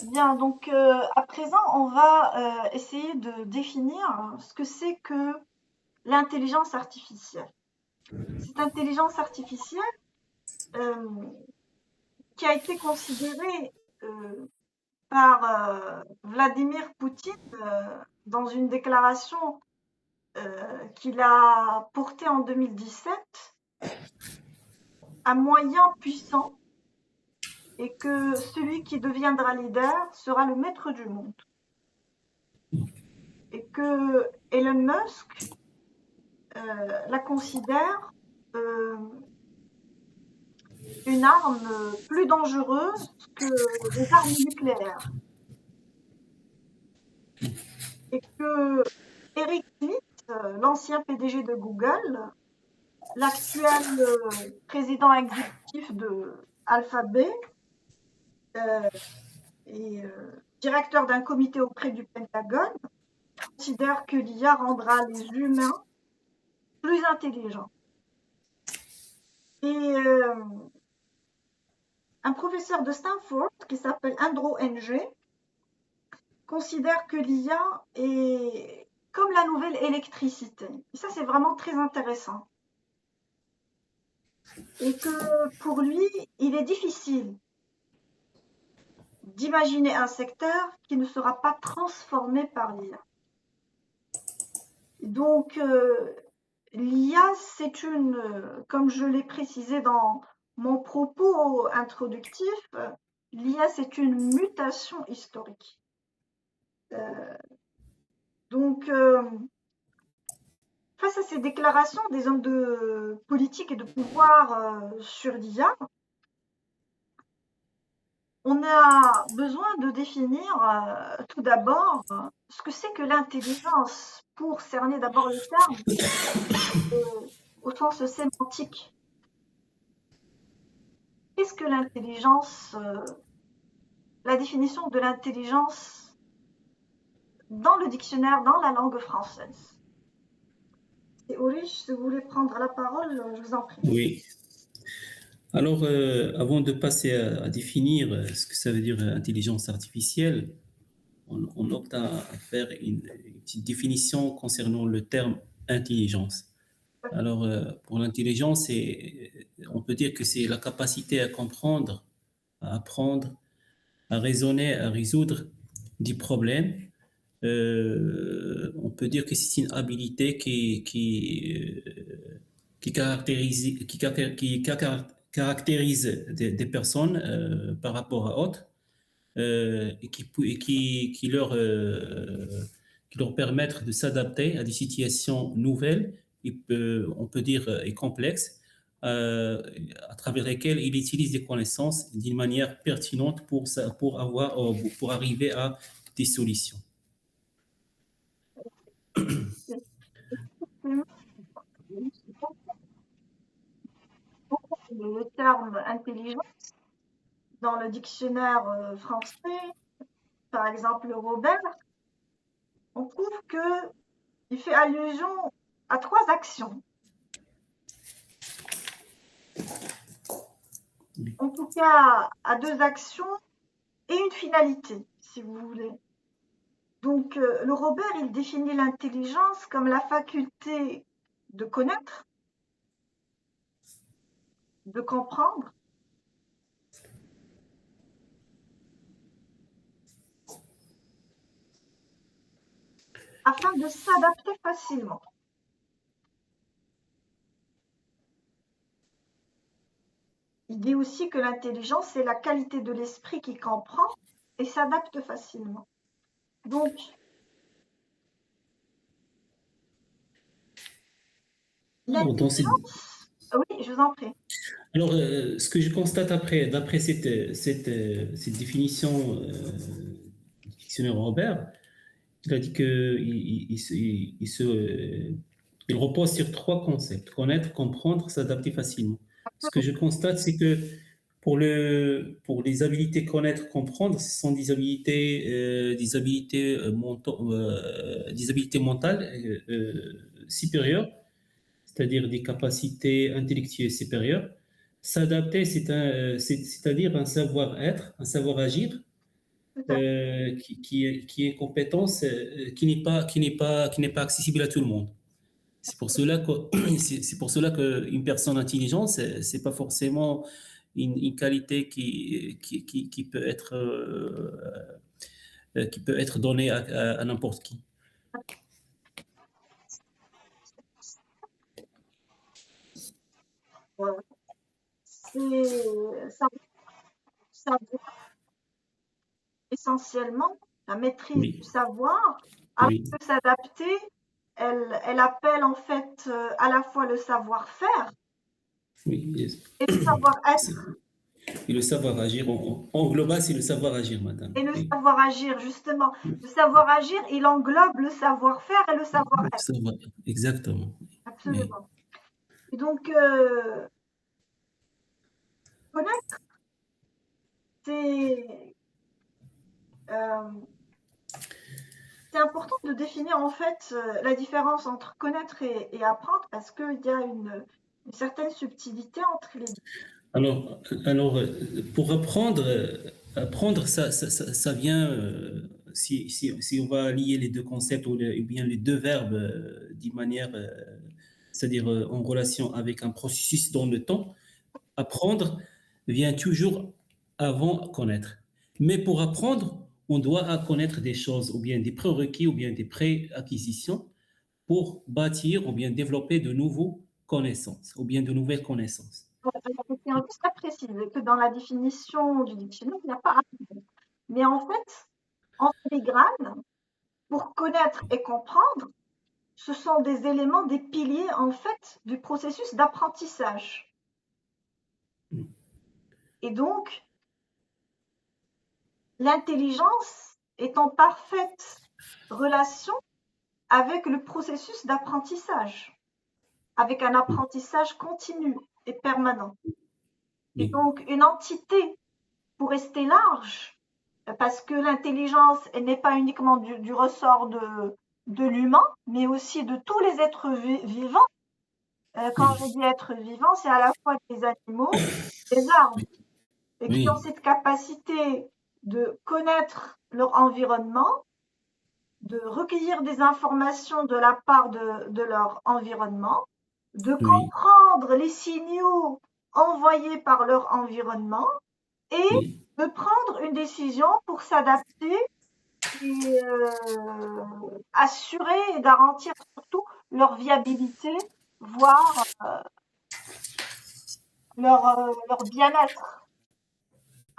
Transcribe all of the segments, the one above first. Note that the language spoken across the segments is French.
Bien, donc à présent, on va essayer de définir ce que c'est que l'intelligence artificielle. Cette intelligence artificielle euh, qui a été considérée par Vladimir Poutine dans une déclaration qu'il a portée en 2017, un moyen puissant et que celui qui deviendra leader sera le maître du monde. Et que Elon Musk la considère euh, une arme plus dangereuse que les armes nucléaires. Et que Eric Schmidt, l'ancien PDG de Google, l'actuel président exécutif de Alphabet euh, et directeur d'un comité auprès du Pentagone, considère que l'IA rendra les humains plus intelligents. Et un professeur de Stanford qui s'appelle Andrew Ng considère que l'IA est comme la nouvelle électricité. Et ça, c'est vraiment très intéressant. Et que pour lui, il est difficile d'imaginer un secteur qui ne sera pas transformé par l'IA. Donc, l'IA, c'est comme je l'ai précisé dans mon propos introductif, l'IA, c'est une mutation historique. Donc, face à ces déclarations des hommes de politique et de pouvoir sur l'IA, on a besoin de définir tout d'abord ce que c'est que l'intelligence, pour cerner d'abord le terme au sens sémantique. Qu'est-ce que l'intelligence, la définition de l'intelligence dans le dictionnaire, dans la langue française? Et Ulrich, si vous voulez prendre la parole, je vous en prie. Oui. Alors, avant de passer à définir ce que ça veut dire intelligence artificielle, on opte à faire une petite définition concernant le terme intelligence. Alors, pour l'intelligence, on peut dire que c'est la capacité à comprendre, à apprendre, à raisonner, à résoudre des problèmes. On peut dire que c'est une habilité qui caractérise des personnes par rapport à autres qui leur permettent de s'adapter à des situations nouvelles on peut dire et complexes à travers lesquelles il utilise des connaissances d'une manière pertinente pour arriver à des solutions. Le terme intelligent dans le dictionnaire français, par exemple Robert, on trouve qu'il fait allusion à trois actions. En tout cas, à deux actions et une finalité, si vous voulez. Donc, le Robert, il définit l'intelligence comme la faculté de connaître, de comprendre, afin de s'adapter facilement. Il dit aussi que l'intelligence, c'est la qualité de l'esprit qui comprend et s'adapte facilement. Donc, Alors, l'intelligence, oui, je vous en prie. alors, ce que je constate d'après cette définition du dictionnaire Robert, il a dit il repose sur trois concepts: connaître, comprendre, s'adapter facilement. Ce que je constate, c'est que pour les habilités connaître, comprendre, ce sont des habilités mentales supérieures, c'est-à-dire des capacités intellectuelles supérieures. S'adapter, c'est-à-dire un savoir-être, un savoir-agir tout à fait. qui est une compétence qui n'est pas accessible à tout le monde. C'est pour cela que c'est pour cela qu'une personne intelligente, c'est pas forcément une qualité qui peut être donnée à n'importe qui. Euh, C'est savoir essentiellement la maîtrise du Oui, savoir, alors oui, que s'adapter, elle appelle en fait à la fois le savoir-faire oui. et le savoir-être. C'est- Et le savoir agir, en global, c'est le savoir agir, madame. Et le Oui. savoir-agir, justement. Le savoir-agir, il englobe le savoir-faire et le Le savoir-être. savoir, exactement. Oui. Absolument. Et donc, connaître, c'est euh, c'est important de définir en fait la différence entre connaître et apprendre parce qu'il y a une certaine subtilité entre les deux. Alors, pour apprendre, apprendre, ça vient, si on va lier les deux concepts ou bien les deux verbes d'une manière, c'est-à-dire en relation avec un processus dans le temps, apprendre vient toujours avant connaître. Mais pour apprendre, on doit connaître des choses, ou bien des prérequis, ou bien des pré-acquisitions pour bâtir ou bien développer de nouveaux connaissances, ou bien de nouvelles connaissances. Je tiens juste à préciser que dans la définition du dictionnaire, il n'y a pas apprendre. Mais en fait, en filigrane, pour connaître et comprendre, ce sont des éléments, des piliers en fait du processus d'apprentissage. Et donc, l'intelligence est en parfaite relation avec le processus d'apprentissage, avec un apprentissage continu et permanent. Et Oui, donc, une entité, pour rester large, parce que l'intelligence n'est pas uniquement du ressort de l'humain, mais aussi de tous les êtres vivants. Quand je oui, dis êtres vivants, c'est à la fois des animaux, des arbres, et qui ont oui, cette capacité de connaître leur environnement, de recueillir des informations de la part de leur environnement, de oui, comprendre les signaux envoyés par leur environnement et oui, de prendre une décision pour s'adapter et assurer et garantir surtout leur viabilité, voire leur bien-être.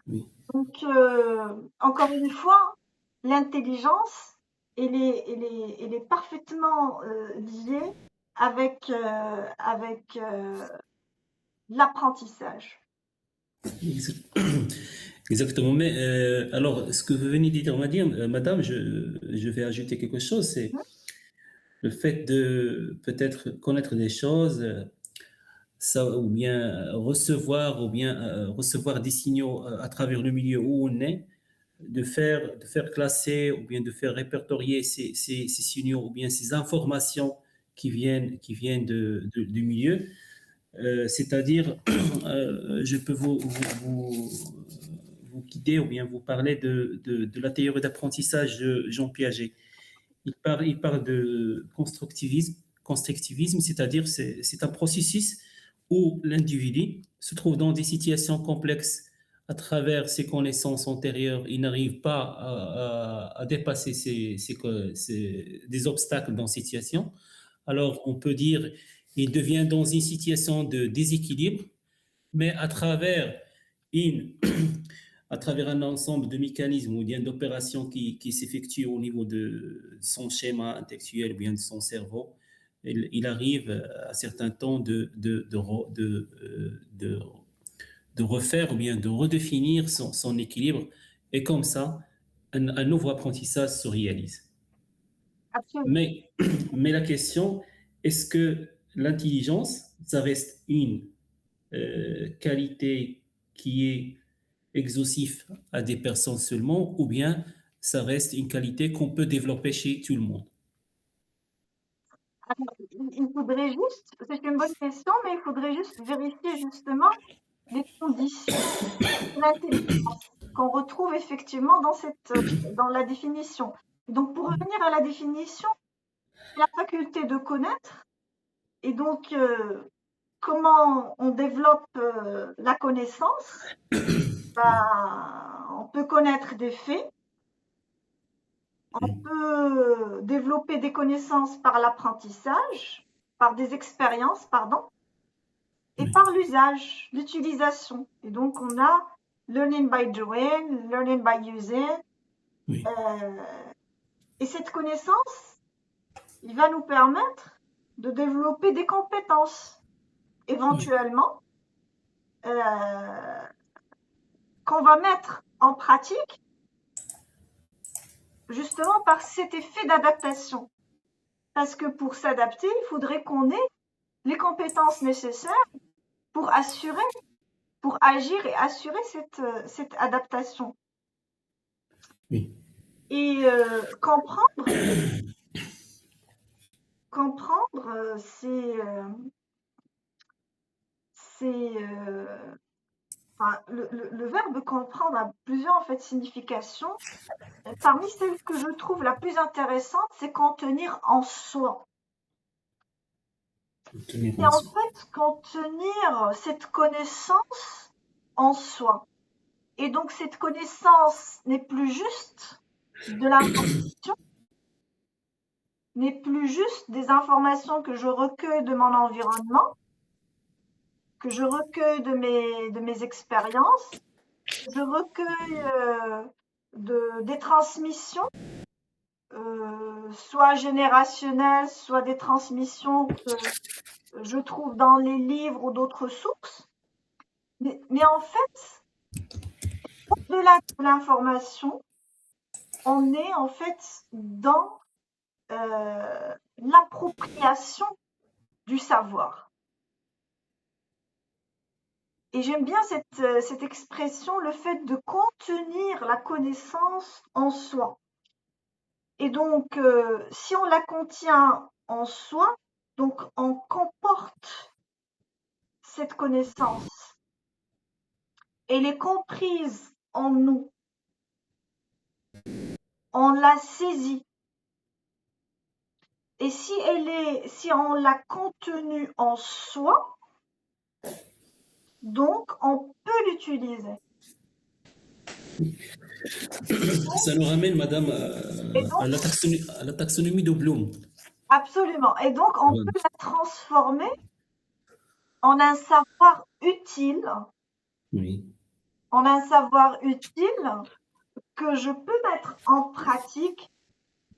oui. Donc, encore une fois, l'intelligence, elle est parfaitement liée avec l'apprentissage. Exactement. Mais alors, ce que vous venez de dire, madame, je vais ajouter quelque chose, c'est le fait de peut-être connaître des choses, ça, ou bien recevoir des signaux à travers le milieu où on est, de faire classer ou bien de faire répertorier ces signaux ou bien ces informations qui viennent du milieu. C'est-à-dire, je peux vous guider ou bien vous parler de la théorie d'apprentissage de Jean Piaget. Il parle de constructivisme, c'est-à-dire c'est un processus où l'individu se trouve dans des situations complexes à travers ses connaissances antérieures. Il n'arrive pas à dépasser des obstacles dans cette situation. Alors, on peut dire il devient dans une situation de déséquilibre, mais une, à travers un ensemble de mécanismes ou bien d'opérations qui s'effectuent au niveau de son schéma intellectuel ou bien de son cerveau, il arrive à certains temps de refaire ou bien de redéfinir son équilibre et comme ça, un nouveau apprentissage se réalise. Absolument. Mais, mais la question, est-ce que l'intelligence, ça reste une qualité qui est exhaustive à des personnes seulement, ou bien ça reste une qualité qu'on peut développer chez tout le monde? Alors, il faudrait juste, c'est une bonne question, mais il faudrait juste vérifier justement les conditions de l'intelligence. qu'on retrouve effectivement dans la définition. Donc, pour revenir à la définition, la faculté de connaître, et donc comment on développe la connaissance, on peut connaître des faits, on peut développer des connaissances par l'apprentissage, par des expériences, pardon, et par l'usage, l'utilisation. Et donc, on a learning by doing, learning by using. Oui. Et cette connaissance, il va nous permettre de développer des compétences, éventuellement, qu'on va mettre en pratique, justement par cet effet d'adaptation. Parce que pour s'adapter, il faudrait qu'on ait les compétences nécessaires pour agir et assurer cette adaptation. Oui. Et comprendre, le verbe comprendre a plusieurs en fait significations. Parmi celles que je trouve la plus intéressante, c'est contenir en soi. Et en fait, contenir cette connaissance en soi. Et donc, cette connaissance n'est plus juste de l'information, n'est plus juste des informations que je recueille de mon environnement, que je recueille de mes expériences, que je recueille des transmissions, soit générationnelles, soit des transmissions que je trouve dans les livres ou d'autres sources. Mais en fait, au-delà de l'information, on est en fait dans l'appropriation du savoir. Et j'aime bien cette expression, le fait de contenir la connaissance en soi. Et donc, si on la contient en soi, donc on comporte cette connaissance. Elle est comprise en nous. On la saisit. Et si on l'a contenue en soi, donc on peut l'utiliser. Ça nous ramène, madame, donc, à la taxonomie de Bloom. Absolument. Et donc, on peut la transformer en un savoir utile. Oui. En un savoir utile que je peux mettre en pratique.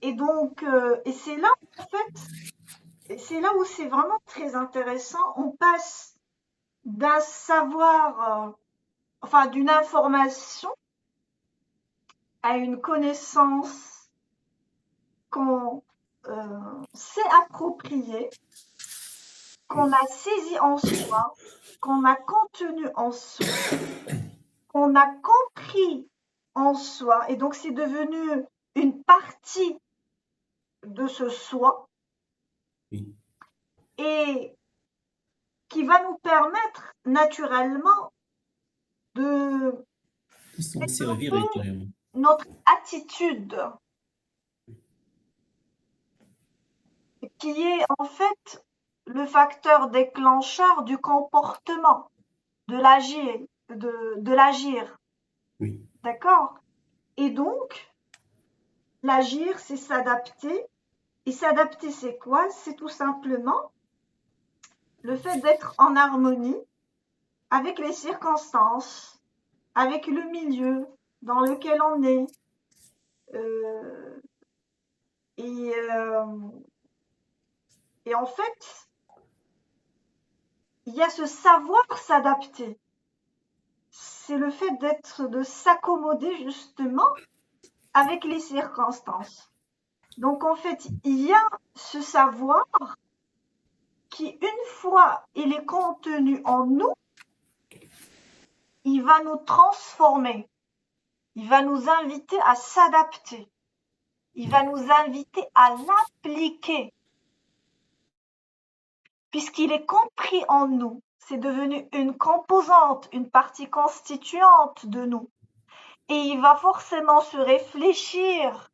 Et donc, et c'est là, en fait, c'est là où c'est vraiment très intéressant. On passe d'un savoir, d'une information à une connaissance qu'on s'est appropriée, qu'on a saisie en soi, qu'on a contenue en soi, qu'on a compris en soi, et donc c'est devenu une partie de ce soi, Oui. et qui va nous permettre naturellement de S'en servir développer carrément. notre attitude, qui est en fait le facteur déclencheur du comportement, de l'agir. Oui. D'accord? Et donc, l'agir, c'est s'adapter. Et s'adapter, c'est quoi? C'est tout simplement le fait d'être en harmonie avec les circonstances, avec le milieu dans lequel on est. Et en fait, il y a ce savoir s'adapter. C'est le fait de s'accommoder justement avec les circonstances. Donc en fait, il y a ce savoir qui, une fois il est contenu en nous, il va nous transformer. Il va nous inviter à s'adapter. Il va nous inviter à l'appliquer. Puisqu'il est compris en nous, c'est devenu une composante, une partie constituante de nous. et il va forcément se réfléchir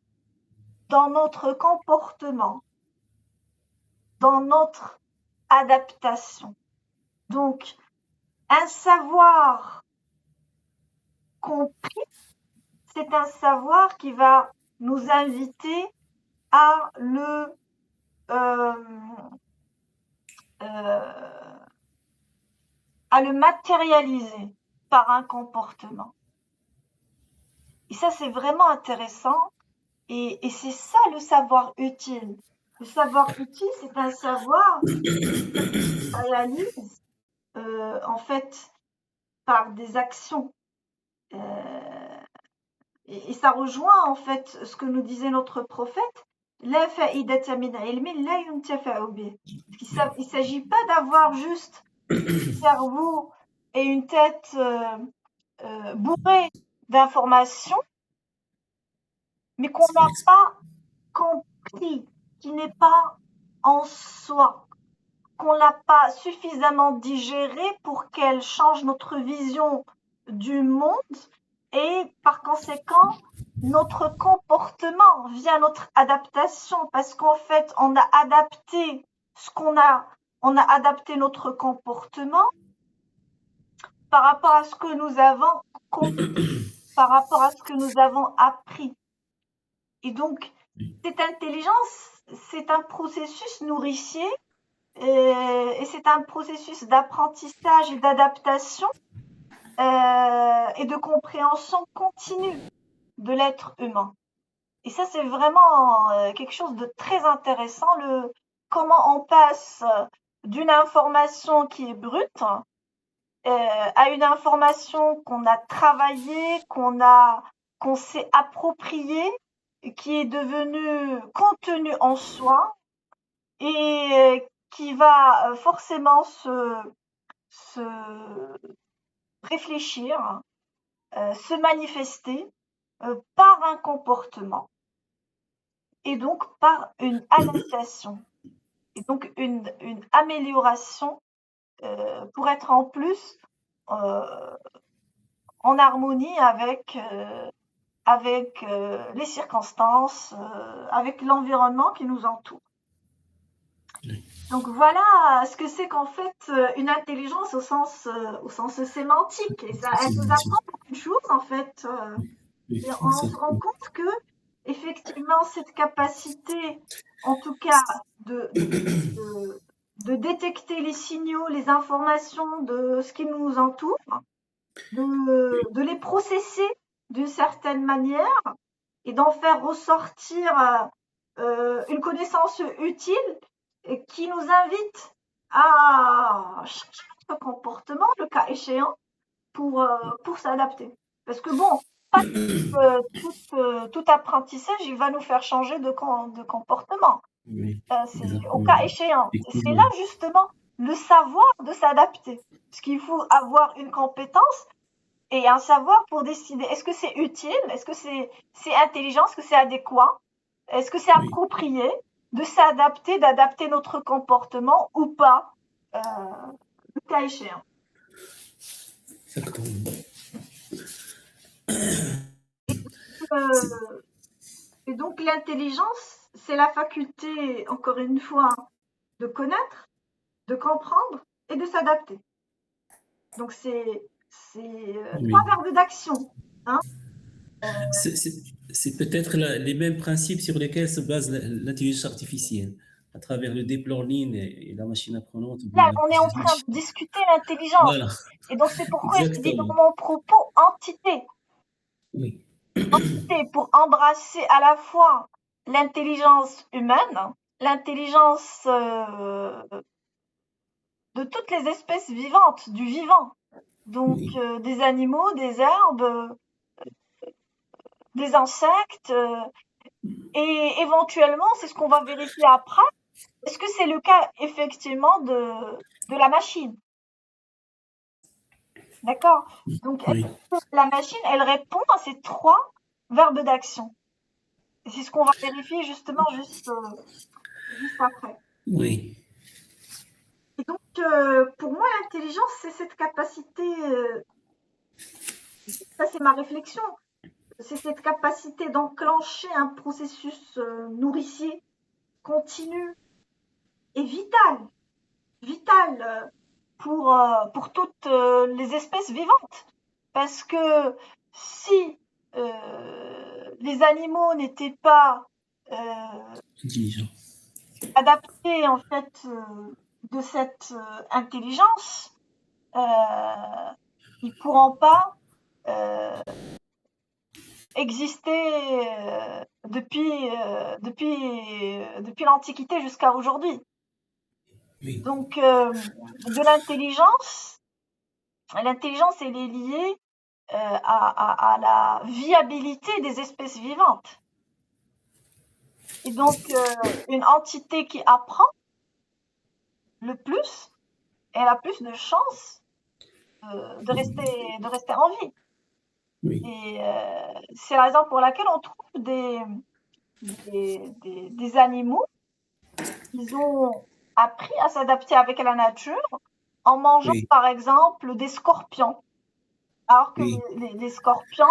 dans notre comportement, dans notre adaptation. Donc, un savoir compris, c'est un savoir qui va nous inviter à le matérialiser par un comportement. Et ça, c'est vraiment intéressant. Et c'est ça le savoir utile. Le savoir utile, c'est un savoir qui se réalise en fait par des actions. Et ça rejoint en fait ce que nous disait notre prophète. La fa'idata min ilmin la yuntafa'u bih. Il ne s'agit pas d'avoir juste un cerveau et une tête bourrée d'informations, mais qu'on n'a pas compris, qui n'est pas en soi, qu'on l'a pas suffisamment digéré pour qu'elle change notre vision du monde et par conséquent notre comportement via notre adaptation, parce qu'en fait on a adapté on a adapté notre comportement par rapport à ce que nous avons compris, par rapport à ce que nous avons appris. Et donc cette intelligence, c'est un processus nourricier et c'est un processus d'apprentissage et d'adaptation et de compréhension continue de l'être humain. Et ça, c'est vraiment quelque chose de très intéressant, comment on passe d'une information qui est brute à une information qu'on a travaillée, qu'on s'est appropriée, qui est devenue contenue en soi et qui va forcément se réfléchir, se manifester par un comportement et donc par une adaptation et donc une amélioration pour être en plus en harmonie avec les circonstances, avec l'environnement qui nous entoure. Donc voilà ce que c'est qu'en fait une intelligence au sens sémantique. Et ça, elle nous apprend beaucoup de choses en fait. Et on se rend compte que effectivement cette capacité, en tout cas de détecter les signaux, les informations de ce qui nous entoure, de les processer d'une certaine manière et d'en faire ressortir une connaissance utile et qui nous invite à changer notre comportement, le cas échéant, pour s'adapter. Parce que bon, pas tout apprentissage, il va nous faire changer de comportement. C'est au cas échéant. Et c'est là justement le savoir de s'adapter. Parce qu'il faut avoir une compétence et un savoir pour décider est-ce que c'est utile, est-ce que c'est intelligent, est-ce que c'est adéquat, est-ce que c'est approprié de s'adapter, d'adapter notre comportement ou pas, le cas échéant. Exactement. Et donc l'intelligence, c'est la faculté, encore une fois, de connaître, de comprendre et de s'adapter. Donc c'est trois verbes d'action. Hein. C'est peut-être les mêmes principes sur lesquels se base l'intelligence artificielle, à travers le deep learning et la machine apprenante. Là, on est en train de discuter l'intelligence. Voilà. Et donc c'est pourquoi je dis dans mon propos entité. Oui. Entité pour embrasser à la fois l'intelligence humaine, l'intelligence de toutes les espèces vivantes, du vivant. Donc des animaux, des herbes, des insectes, et éventuellement, c'est ce qu'on va vérifier après, est-ce que c'est le cas effectivement de la machine? D'accord? Donc, est-ce que la machine, elle répond à ces trois verbes d'action? Et c'est ce qu'on va vérifier justement juste après. Oui. Et donc, pour moi, l'intelligence, c'est cette capacité, ça c'est ma réflexion, c'est cette capacité d'enclencher un processus nourricier continu et vital pour toutes les espèces vivantes. Parce que si les animaux n'étaient pas Intelligent. adaptés en fait de cette intelligence, ils pourront pas exister depuis l'Antiquité jusqu'à aujourd'hui. Oui, Donc de l'intelligence, l'intelligence elle est liée à la viabilité des espèces vivantes. Et donc une entité qui apprend le plus, elle a plus de chances de rester en vie. oui, Et c'est la raison pour laquelle on trouve des animaux qui ont appris à s'adapter avec la nature en mangeant oui, par exemple des scorpions, alors que oui, les scorpions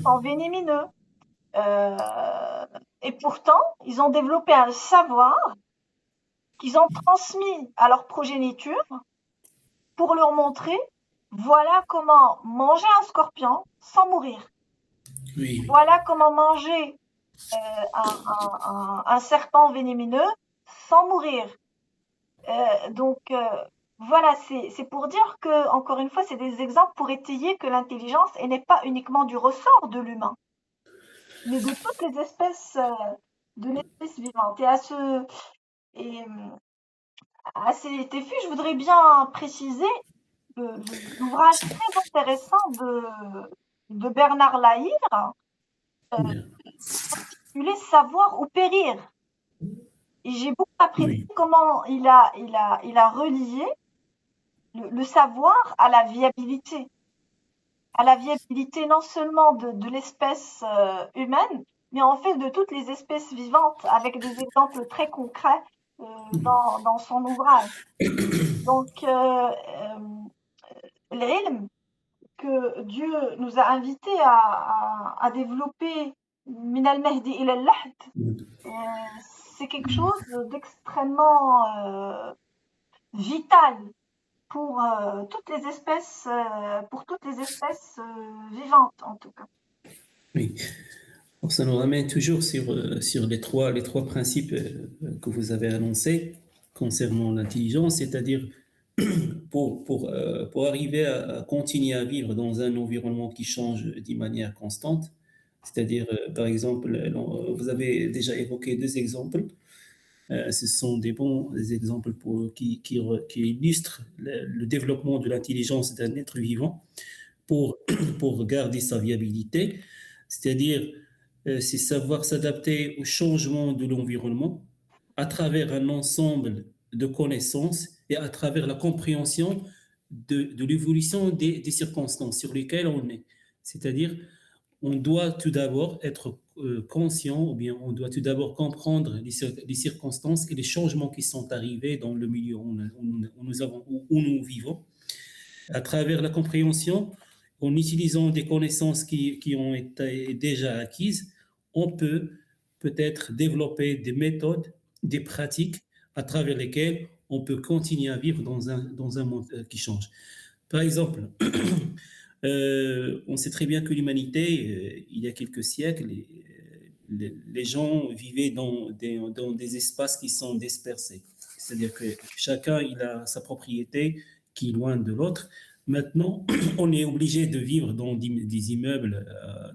sont vénémineux. Euh, et pourtant, ils ont développé un savoir qu'ils ont transmis à leur progéniture pour leur montrer, voilà comment manger un scorpion sans mourir. oui, Voilà comment manger un serpent vénémineux sans mourir. Donc voilà, c'est pour dire que, encore une fois, c'est des exemples pour étayer que l'intelligence elle n'est pas uniquement du ressort de l'humain, mais de toutes les espèces, de l'espèce vivante. Et à cet effet, je voudrais bien préciser l'ouvrage très intéressant de Bernard Lahire, bien, intitulé Savoir ou périr. Et j'ai beaucoup apprécié oui, comment il a relié le savoir à la viabilité non seulement de l'espèce humaine, mais en fait de toutes les espèces vivantes, avec des exemples très concrets dans son ouvrage. Donc, l'ilm que Dieu nous a invités à développer min al-mahdi ila al-lahd, euh, c'est quelque chose d'extrêmement vital pour toutes les espèces vivantes en tout cas. oui. Alors, ça nous ramène toujours sur les trois principes que vous avez annoncés concernant l'intelligence, c'est-à-dire pour arriver à continuer à vivre dans un environnement qui change d'une manière constante, c'est-à-dire, par exemple, vous avez déjà évoqué deux exemples. Ce sont des bons exemples qui illustrent le développement de l'intelligence d'un être vivant pour, pour garder sa viabilité, c'est-à-dire c'est savoir s'adapter au changement de l'environnement à travers un ensemble de connaissances et à travers la compréhension de l'évolution des circonstances sur lesquelles on est. C'est-à-dire, on doit tout d'abord être conscient, ou bien on doit tout d'abord comprendre les circonstances et les changements qui sont arrivés dans le milieu où nous vivons. À travers la compréhension, en utilisant des connaissances qui ont été déjà acquises, on peut peut-être développer des méthodes, des pratiques à travers lesquelles on peut continuer à vivre dans un monde qui change. Par exemple, on sait très bien que l'humanité, il y a quelques siècles, les gens vivaient dans des espaces qui sont dispersés. C'est-à-dire que chacun il a sa propriété qui est loin de l'autre. Maintenant, on est obligé de vivre dans des immeubles,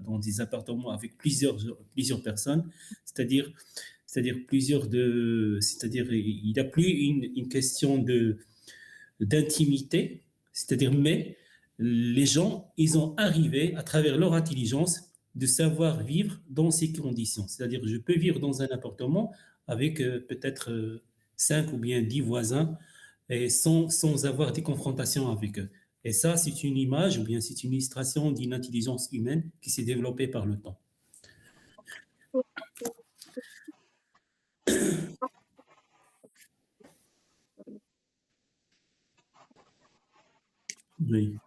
dans des appartements avec plusieurs personnes, c'est-à-dire, c'est-à-dire il n'y a plus une question d'intimité, c'est-à-dire, mais les gens, ils ont arrivé à travers leur intelligence de savoir vivre dans ces conditions. C'est-à-dire, je peux vivre dans un appartement avec peut-être 5 ou bien 10 voisins et sans avoir des confrontations avec eux. Et ça, c'est une image ou bien c'est une illustration d'une intelligence humaine qui s'est développée par le temps. Oui,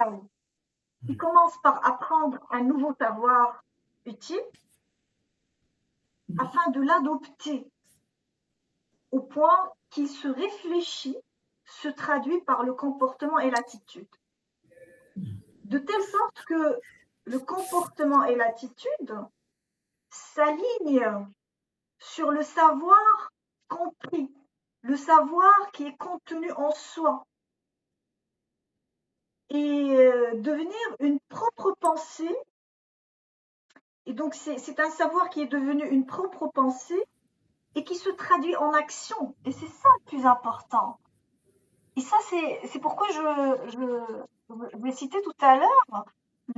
Oui. Il commence par apprendre un nouveau savoir utile afin de l'adopter au point qu'il se réfléchit, se traduit par le comportement et l'attitude. De telle sorte que le comportement et l'attitude s'alignent sur le savoir compris, le savoir qui est contenu en soi, et devenir une propre pensée. Et donc c'est un savoir qui est devenu une propre pensée et qui se traduit en action. Et c'est ça le plus important. Et ça, c'est pourquoi je vais citer tout à l'heure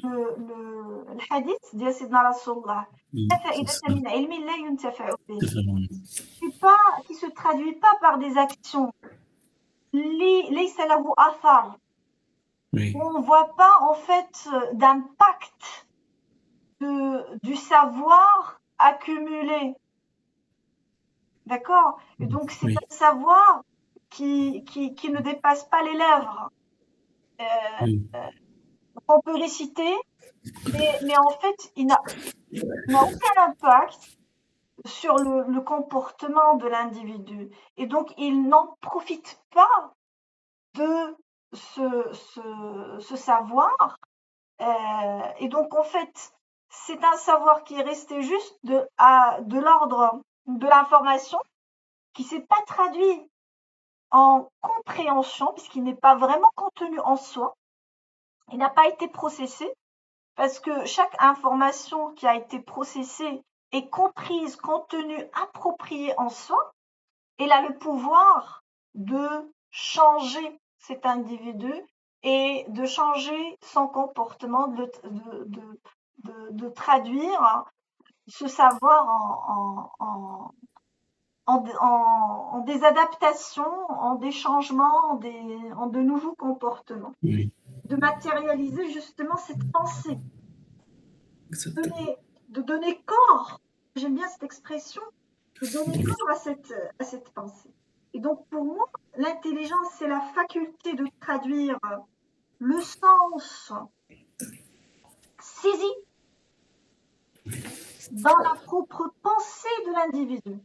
le hadith de Sayyidina Rasulullah. Qui se traduit pas par des actions. Oui. On ne voit pas en fait d'impact du savoir accumulé. D'accord? Et donc c'est Oui. un savoir qui ne dépasse pas les lèvres. Oui. On peut réciter, mais en fait, il n'a aucun impact sur le comportement de l'individu. Et donc, il n'en profite pas de ce savoir. Et donc, en fait, c'est un savoir qui est resté juste de l'ordre de l'information, qui s'est pas traduit en compréhension, puisqu'il n'est pas vraiment contenu en soi. Il n'a pas été processé, parce que chaque information qui a été processée est comprise, contenue, appropriée en soi. Elle a le pouvoir de changer cet individu et de changer son comportement, de traduire ce savoir en des adaptations, en des changements, en de nouveaux comportements. Oui. De matérialiser justement cette pensée, Exactement. de donner corps, j'aime bien cette expression, de donner corps à cette pensée. Et donc pour moi, l'intelligence, c'est la faculté de traduire le sens saisi dans la propre pensée de l'individu,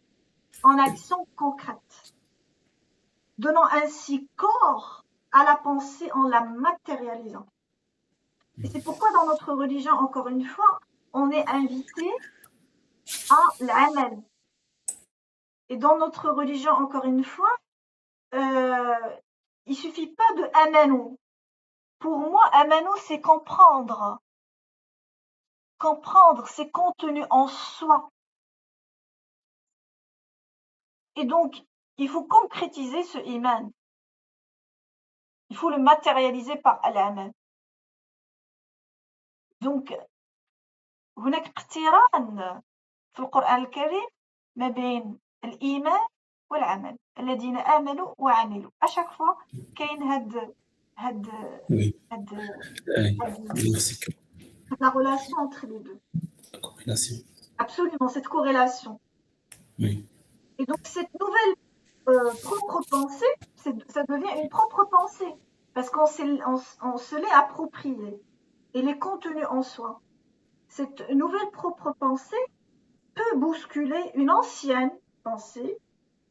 en action concrète, donnant ainsi corps à la pensée en la matérialisant. Et c'est pourquoi dans notre religion, encore une fois, on est invité à l'amal. Et dans notre religion, encore une fois, il suffit pas de amanu. Pour moi, amanu, c'est comprendre. Comprendre, c'est contenu en soi. Et donc, il faut concrétiser ce iman. Il faut le matérialiser par al-amal. Donc, هناك اقتران في القرآن الكريم ما بين الإيمان والعمل. الذين آمنوا وعملوا. À chaque fois, كاين Oui. la relation entre les deux. La corrélation. Absolument, cette corrélation. Oui. Et donc, cette nouvelle propre pensée, ça devient une propre pensée, parce qu'on se l'est appropriée. Elle est contenue en soi. Cette nouvelle propre pensée peut bousculer une ancienne pensée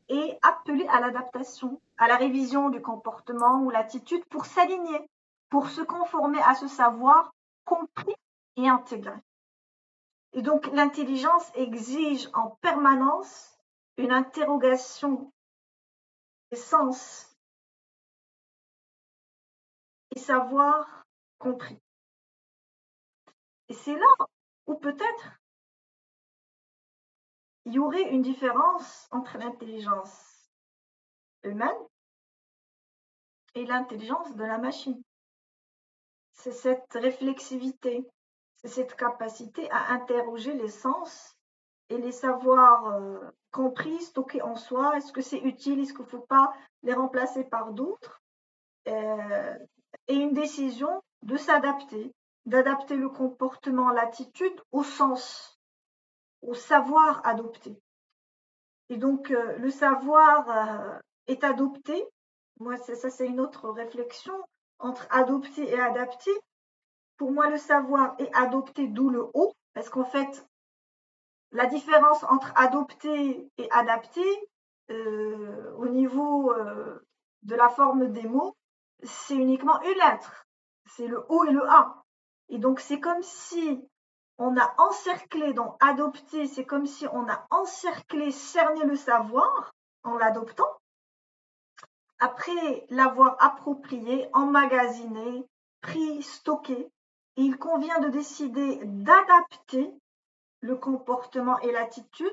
et appeler à l'adaptation, à la révision du comportement ou l'attitude pour s'aligner, pour se conformer à ce savoir compris et intégré. Et donc l'intelligence exige en permanence une interrogation des sens et savoir compris. Et c'est là où peut-être il y aurait une différence entre l'intelligence humaine et l'intelligence de la machine. C'est cette réflexivité, c'est cette capacité à interroger les sens et les savoirs compris, stockés en soi. Est-ce que c'est utile? Est-ce qu'il ne faut pas les remplacer par d'autres? Et une décision de s'adapter, d'adapter le comportement, l'attitude au sens, au savoir adopté. Et donc le savoir est adopté moi, ça, c'est une autre réflexion entre adopter et adapter. Pour moi, le savoir est adopté, d'où le haut, parce qu'en fait, la différence entre adopter et adapter, au niveau de la forme des mots, c'est uniquement une lettre. C'est le O et le A. Et donc, c'est comme si on a encerclé, donc adopter, c'est comme si on a encerclé, cerné le savoir en l'adoptant. Après l'avoir approprié, emmagasiné, pris, stocké, il convient de décider d'adapter le comportement et l'attitude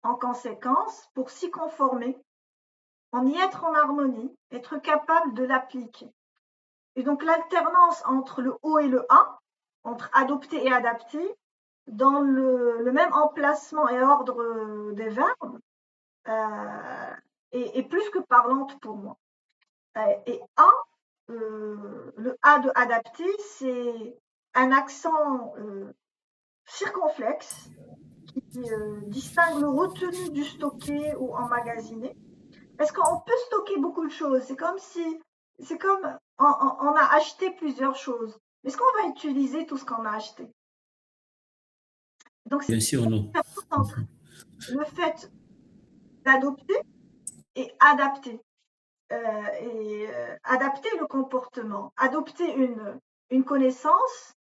en conséquence pour s'y conformer, en y être en harmonie, être capable de l'appliquer. Et donc l'alternance entre le O et le A, entre adopter et adapter, dans le même emplacement et ordre des verbes, est plus que parlante pour moi. Et A, le A de adapter, c'est un accent circonflexe qui distingue le retenu du stocké ou emmagasiné. Parce qu'on peut stocker beaucoup de choses. C'est comme on a acheté plusieurs choses. Est-ce qu'on va utiliser tout ce qu'on a acheté? Donc, c'est Bien sûr, une non. différence entre le fait d'adopter et adapter. Adapter le comportement, adopter une connaissance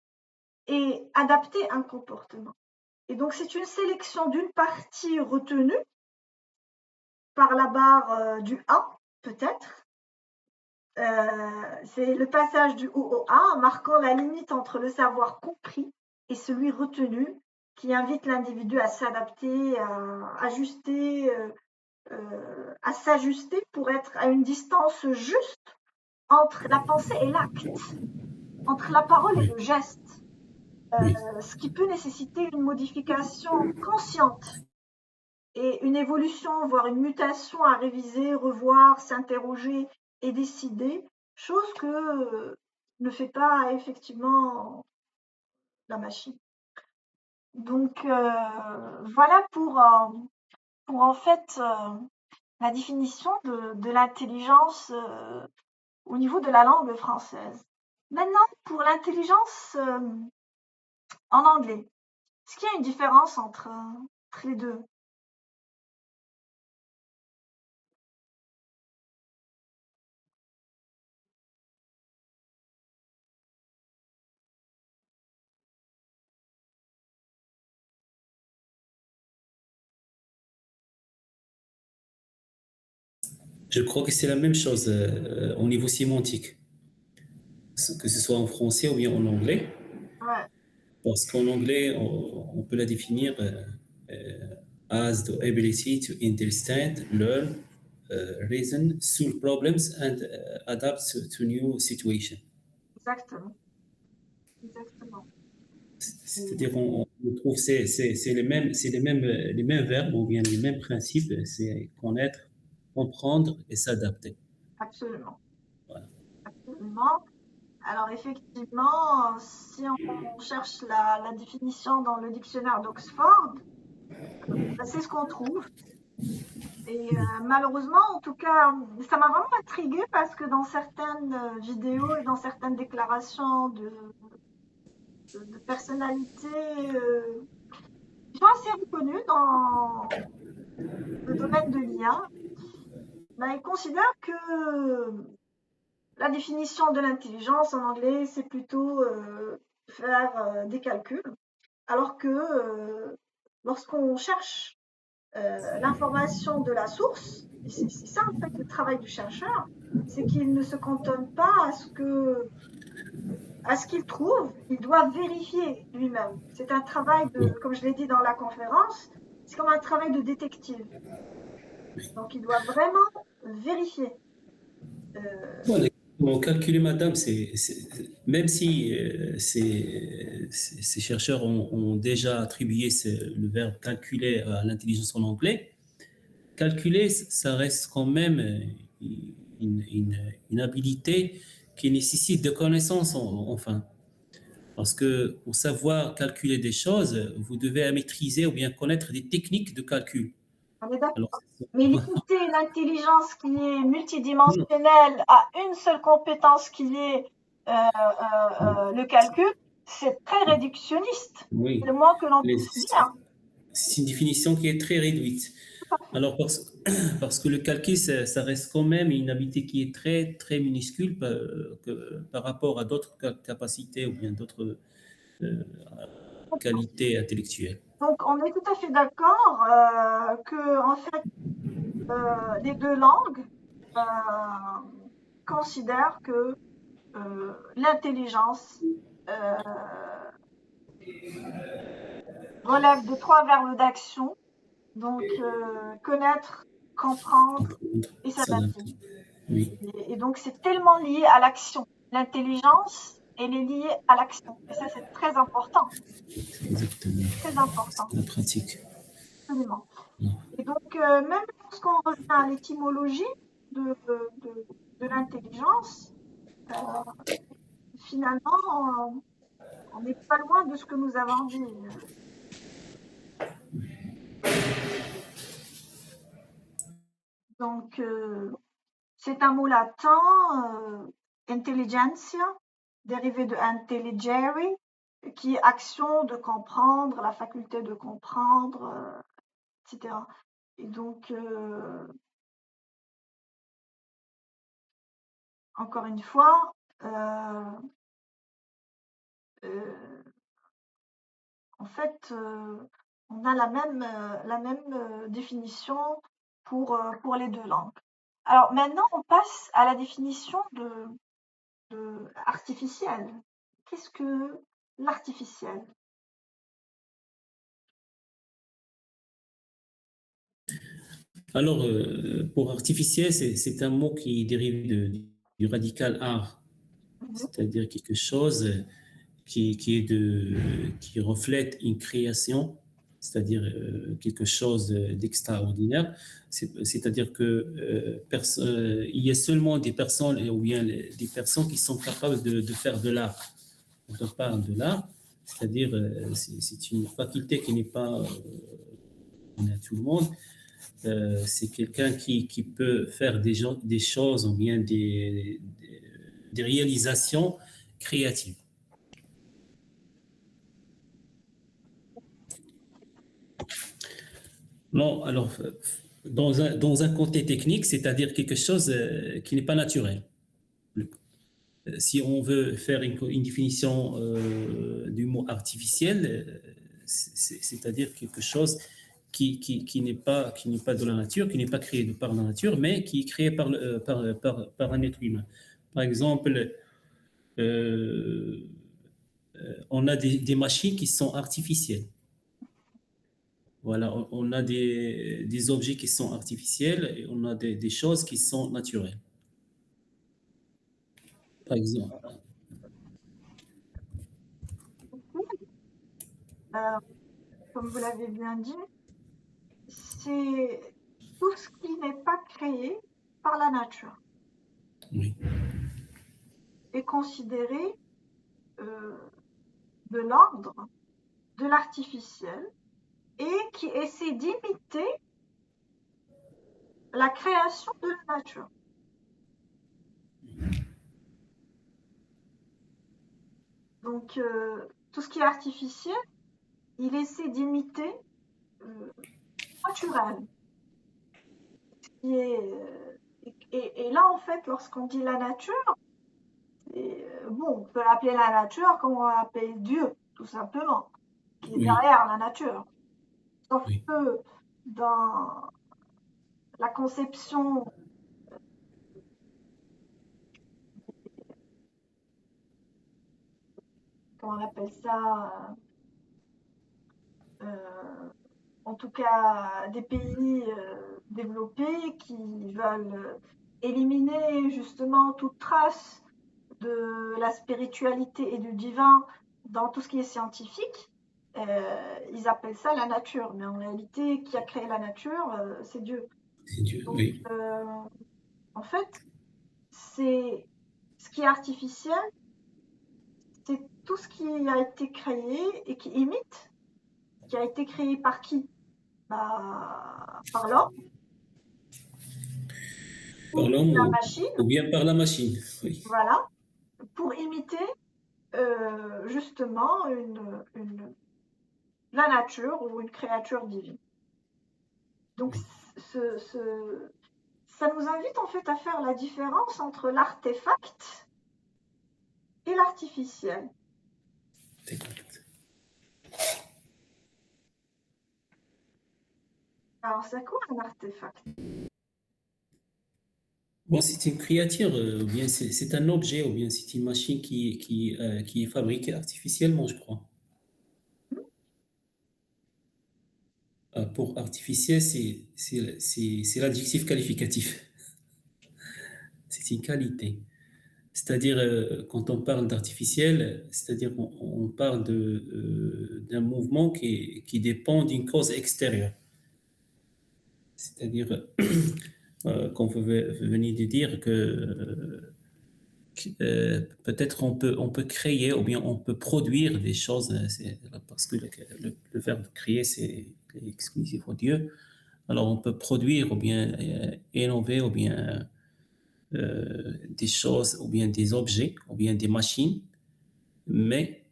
et adapter un comportement. Et donc, c'est une sélection d'une partie retenue par la barre du A, peut-être. C'est le passage du O au A, marquant la limite entre le savoir compris et celui retenu, qui invite l'individu à s'adapter, à ajuster, à s'ajuster pour être à une distance juste entre la pensée et l'acte, entre la parole et Oui, le geste, oui. ce qui peut nécessiter une modification consciente et une évolution, voire une mutation à réviser, revoir, s'interroger et décider, chose que ne fait pas effectivement la machine. Donc voilà pour en fait la définition de l'intelligence au niveau de la langue française. Maintenant, pour l'intelligence en anglais, est-ce qu'il y a une différence entre les deux? Je crois que c'est la même chose au niveau sémantique, que ce soit en français ou bien en anglais, Ouais, parce qu'en anglais, on peut la définir as the ability to understand, learn, reason, solve problems, and adapt to new situations. exactement, exactement. C'est-à-dire on trouve les mêmes verbes ou bien les mêmes principes, c'est connaître, comprendre et s'adapter. Absolument, Voilà. absolument. Alors effectivement, si on cherche la définition dans le dictionnaire d'Oxford, ben, c'est ce qu'on trouve. Et malheureusement, en tout cas, ça m'a vraiment intriguée parce que dans certaines vidéos et dans certaines déclarations de personnalités qui sont assez reconnues dans le domaine de l'IA, ben, ils considèrent que la définition de l'intelligence en anglais, c'est plutôt faire des calculs, alors que lorsqu'on cherche l'information de la source, et c'est ça en fait le travail du chercheur, c'est qu'il ne se cantonne pas à ce qu'il trouve, il doit vérifier lui-même. C'est un travail Oui. comme je l'ai dit dans la conférence, c'est comme un travail de détective. Donc il doit vraiment vérifier. Euh, Voilà. Bon, calculer, madame, même si ces chercheurs ont déjà attribué le verbe calculer à l'intelligence en anglais, calculer, ça reste quand même une habilité qui nécessite de connaissances, enfin. Parce que pour savoir calculer des choses, vous devez maîtriser ou bien connaître des techniques de calcul. On est d'accord. Alors, Mais limiter l'intelligence qui est multidimensionnelle à une seule compétence qui est le calcul, c'est très réductionniste. oui, C'est le moins que l'on puisse dire. c'est une définition qui est très réduite. Alors, parce que le calcul, ça reste quand même une habilité qui est très, très minuscule par rapport à d'autres capacités ou bien d'autres qualités intellectuelles. Donc, on est tout à fait d'accord que, en fait, les deux langues considèrent que l'intelligence relève de trois verbes d'action, donc connaître, comprendre Comprendre, et s'adapter. s'adapter. Oui, Et donc, c'est tellement lié à l'action. L'intelligence, elle est liée à l'action. Et ça, c'est très important. exactement. Très important, C'est la pratique. absolument. Non. Et donc, même lorsqu'on revient à l'étymologie de, de, de l'intelligence, euh, finalement, on n'est pas loin de ce que nous avons dit. Donc, c'est un mot latin, intelligentsia, dérivé de intelligere, qui est action de comprendre, la faculté de comprendre, etc. Et donc, encore une fois, en fait, on a la même définition pour les deux langues. Alors maintenant, on passe à la définition de artificiel. Qu'est-ce que l'artificiel? Alors, pour artificiel, c'est un mot qui dérive du radical art, Mhm. c'est-à-dire quelque chose qui reflète une création, c'est-à-dire quelque chose d'extraordinaire. C'est-à-dire que il y a seulement des personnes ou bien des personnes qui sont capables de faire de l'art. Quand on parle de l'art, c'est-à-dire c'est une faculté qui n'est pas donnée à tout le monde. C'est quelqu'un qui peut faire des choses ou bien des réalisations créatives. Non, alors, dans un côté technique, c'est-à-dire quelque chose qui n'est pas naturel. Si on veut faire une définition du mot artificiel, c'est-à-dire quelque chose qui n'est pas de la nature, qui n'est pas créé par la nature, mais qui est créé par un être humain. Par exemple, euh, on a des machines qui sont artificielles. Voilà, on a des objets qui sont artificiels et on a des choses qui sont naturelles. Par exemple, Euh, Comme vous l'avez bien dit, c'est tout ce qui n'est pas créé par la nature oui, est considéré euh, de l'ordre de l'artificiel et qui essaie d'imiter la création de la nature. Donc, tout ce qui est artificiel, il essaie d'imiter le naturel. Et là, en fait, lorsqu'on dit la nature, bon, on peut l'appeler la nature comme on l'appelle Dieu, tout simplement, qui est oui, derrière la nature. Sauf oui. que dans la conception, comment on appelle ça, en tout cas des pays développés qui veulent éliminer justement toute trace de la spiritualité et du divin dans tout ce qui est scientifique, ils appellent ça la nature. Mais en réalité, qui a créé la nature, c'est Dieu. C'est Dieu, Donc, oui. en fait, c'est ce qui est artificiel, c'est tout ce qui a été créé et qui imite, qui a été créé par qui? par l'homme Par ou l'homme la machine, ou bien par la machine. Oui. voilà, pour imiter justement la nature ou une créature divine. Donc, ça nous invite en fait à faire la différence entre l'artefact et l'artificiel. Alors, c'est quoi un artefact? Bon, c'est une créature, ou bien c'est un objet, ou bien c'est une machine qui est fabriquée artificiellement, je crois. Pour artificiel, c'est l'adjectif qualificatif. C'est une qualité. C'est-à-dire, quand on parle d'artificiel, c'est-à-dire on parle d'un mouvement qui dépend d'une cause extérieure. C'est-à-dire, qu'on venir de dire que, peut-être on peut créer ou bien on peut produire des choses, parce que le verbe créer, c'est exclusif au Dieu. Alors on peut produire ou bien innover ou bien des choses ou bien des objets ou bien des machines, mais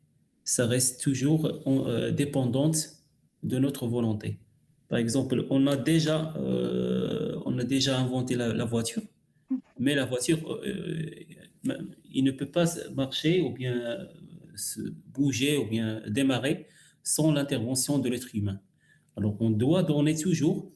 ça reste toujours dépendante de notre volonté. Par exemple, on a déjà inventé la voiture, mais la voiture, il ne peut pas marcher ou bien se bouger ou bien démarrer sans l'intervention de l'être humain. Alors, on doit donner toujours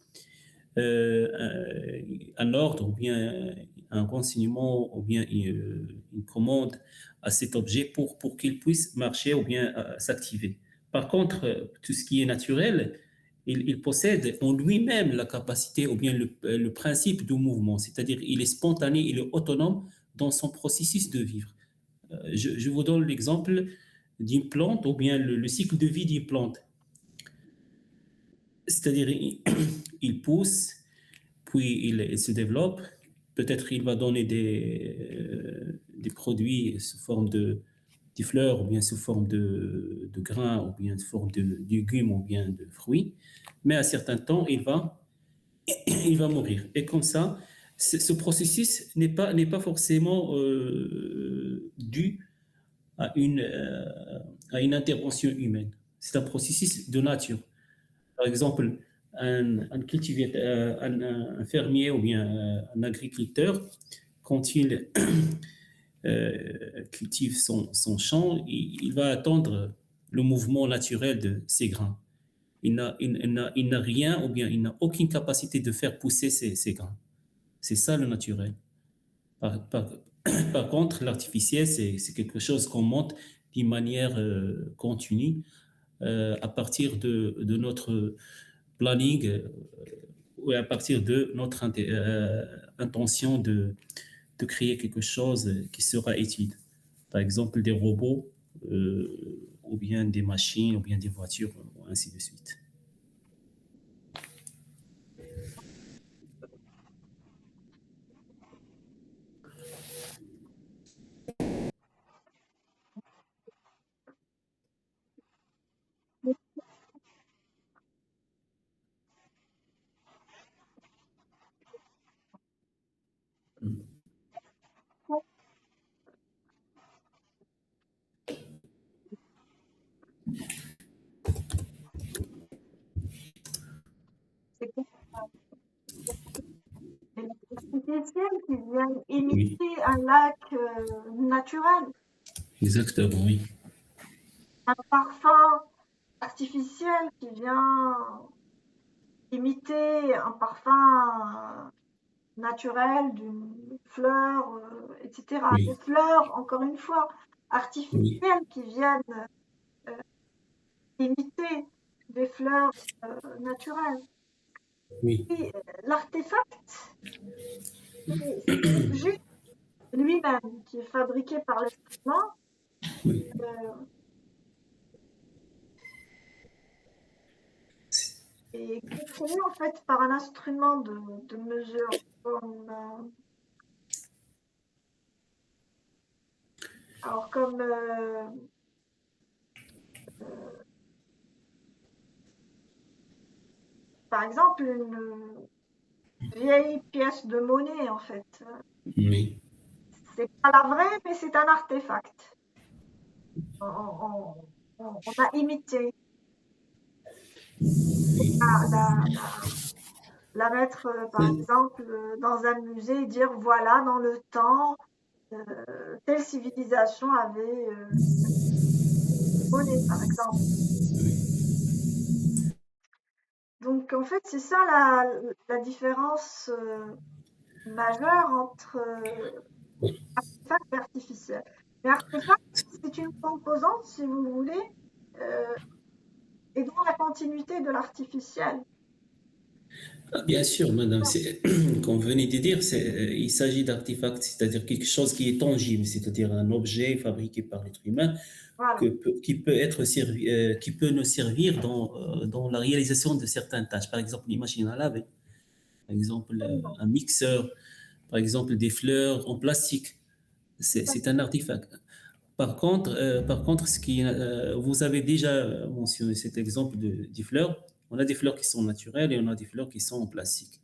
un ordre ou bien un renseignement ou bien une commande à cet objet pour qu'il puisse marcher ou bien s'activer. Par contre, tout ce qui est naturel, il possède en lui-même la capacité ou bien le principe du mouvement, c'est-à-dire il est spontané, il est autonome dans son processus de vivre. Je vous donne l'exemple d'une plante ou bien le cycle de vie d'une plante. C'est-à-dire il pousse, puis il se développe. Peut-être il va donner des produits sous forme de fleurs, ou bien sous forme de grains, ou bien sous forme de légumes, ou bien de fruits. Mais à certains temps, il va mourir. Et comme ça, ce processus n'est pas forcément dû à une intervention humaine. C'est un processus de nature. Par exemple, un fermier ou bien un agriculteur, quand il cultive son champ, il va attendre le mouvement naturel de ses grains. Il n'a rien ou bien il n'a aucune capacité de faire pousser ses grains. C'est ça le naturel. Par, par- Par contre, l'artificiel, c'est quelque chose qu'on monte d'une manière continue à partir de notre planning ou à partir de notre intention de créer quelque chose qui sera utile. Par exemple, des robots ou bien des machines ou bien des voitures, ainsi de suite. C'est quoi l'artificiel qui vient Oui, imiter un lac naturel, exactement, oui. un parfum artificiel qui vient imiter un parfum naturel d'une fleur, etc. Des Oui, fleurs, encore une fois, oui, artificielles qui viennent imiter des fleurs naturelles. oui, Et l'artefact, c'est l'objet lui-même qui est fabriqué par l'être humain oui. euh, et qui est créé en fait par un instrument de mesure comme, alors comme par exemple, une vieille pièce de monnaie, en fait. Oui, C'est pas la vraie, mais c'est un artefact. On a imité la, la mettre, par oui. exemple, dans un musée et dire voilà, dans le temps, telle civilisation avait monnaie, par exemple. Donc, en fait, c'est ça la différence majeure entre artefact et artificiel. Mais artefact, c'est une composante, si vous voulez, euh, et dans la continuité de l'artificiel. Ah, bien sûr, madame, comme vous venez de dire, il s'agit d'artefacts, c'est-à-dire quelque chose qui est tangible, c'est-à-dire un objet fabriqué par l'être humain Voilà. qui peut être qui peut nous servir dans la réalisation de certaines tâches. Par exemple, une machine à laver, par exemple, un mixeur, par exemple, des fleurs en plastique. C'est un artefact. Par contre, vous avez déjà mentionné cet exemple des fleurs. On a des fleurs qui sont naturelles et on a des fleurs qui sont en plastique.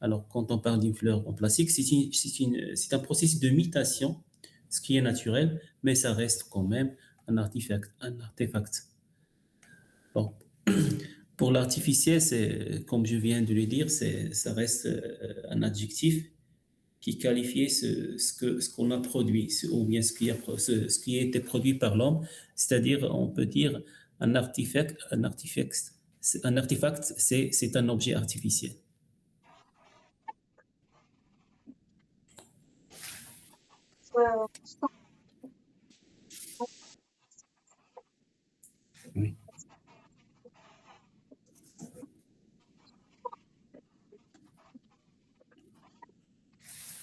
Alors, quand on parle d'une fleur en plastique, c'est un processus de mutation, ce qui est naturel, mais ça reste quand même un artefact. Un artefact. Bon. Pour l'artificiel, c'est, comme je viens de le dire, ça reste un adjectif qui qualifie ce qu'on a produit, ou bien ce qui a été produit par l'homme. C'est-à-dire, on peut dire un artefact, c'est un objet artificiel. Euh, Oui,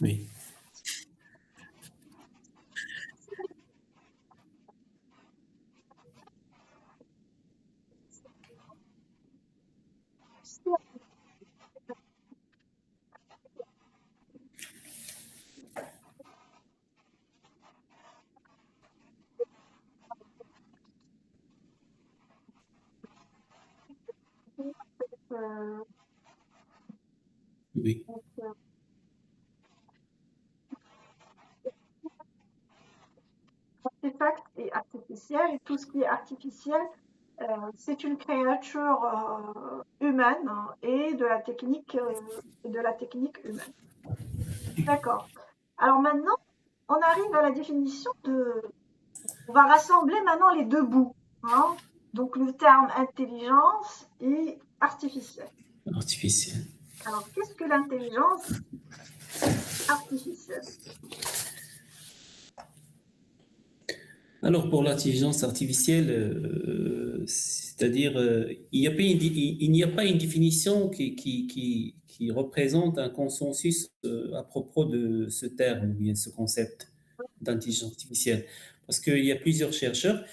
oui, euh, oui, donc, euh, artefact et artificiel, et tout ce qui est artificiel, c'est une créature humaine, hein, et de la technique humaine. D'accord. Alors maintenant, on arrive à la définition de. On va rassembler maintenant les deux bouts, hein. Donc le terme intelligence et artificiel. artificiel. Alors qu'est-ce que l'intelligence artificielle? Alors, pour l'intelligence artificielle, c'est-à-dire, il n'y a pas une définition qui représente un consensus à propos de ce terme, ou bien ce concept d'intelligence artificielle. Parce qu'il y a plusieurs chercheurs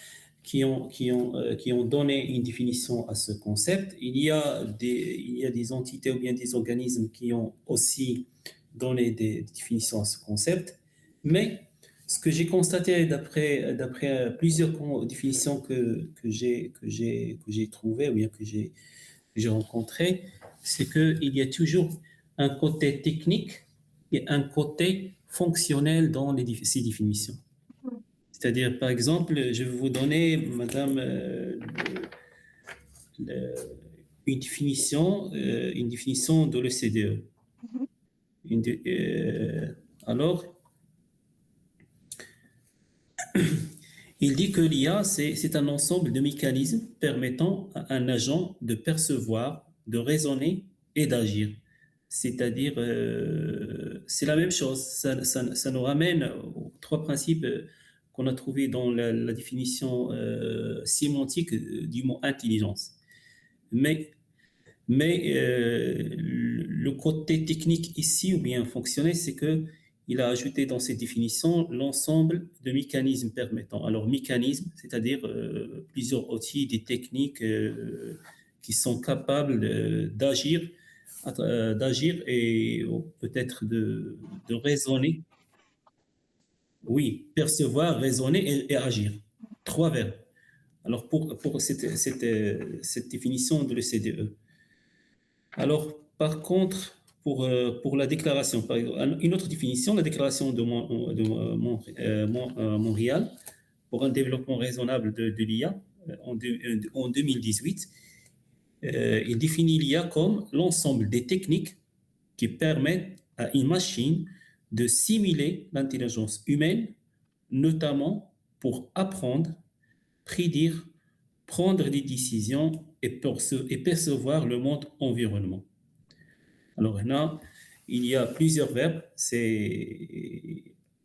qui ont donné une définition à ce concept. Il y a des entités ou bien des organismes qui ont aussi donné des définitions à ce concept. Mais ce que j'ai constaté d'après plusieurs définitions que j'ai trouvées ou bien que j'ai rencontrées, c'est qu'il y a toujours un côté technique et un côté fonctionnel dans ces définitions. C'est-à-dire, par exemple, je vais vous donner, madame, le- une définition de l'OCDE. Mhm. Une dé- alors, il dit que l'IA, c'est un ensemble de mécanismes permettant à un agent de percevoir, de raisonner et d'agir. C'est-à-dire, c'est la même chose. Ça nous ramène aux trois principes qu'on a trouvés dans la définition sémantique du mot intelligence. Mais, mais le côté technique ici, ou bien fonctionnel, c'est que il a ajouté dans cette définition l'ensemble de mécanismes permettant. Alors, mécanisme, c'est-à-dire plusieurs outils, des techniques qui sont capables d'agir et peut-être de raisonner. Oui, percevoir, raisonner et agir. Trois verbes. Alors, pour cette définition de l'OCDE. Alors, par contre, pour la déclaration, par exemple, une autre définition, la déclaration de Montréal pour un développement raisonnable de l'IA en 2018, il définit l'IA comme l'ensemble des techniques qui permettent à une machine de simuler l'intelligence humaine, notamment pour apprendre, prédire, prendre des décisions et percevoir le monde environnement. Alors là, il y a plusieurs verbes, c'est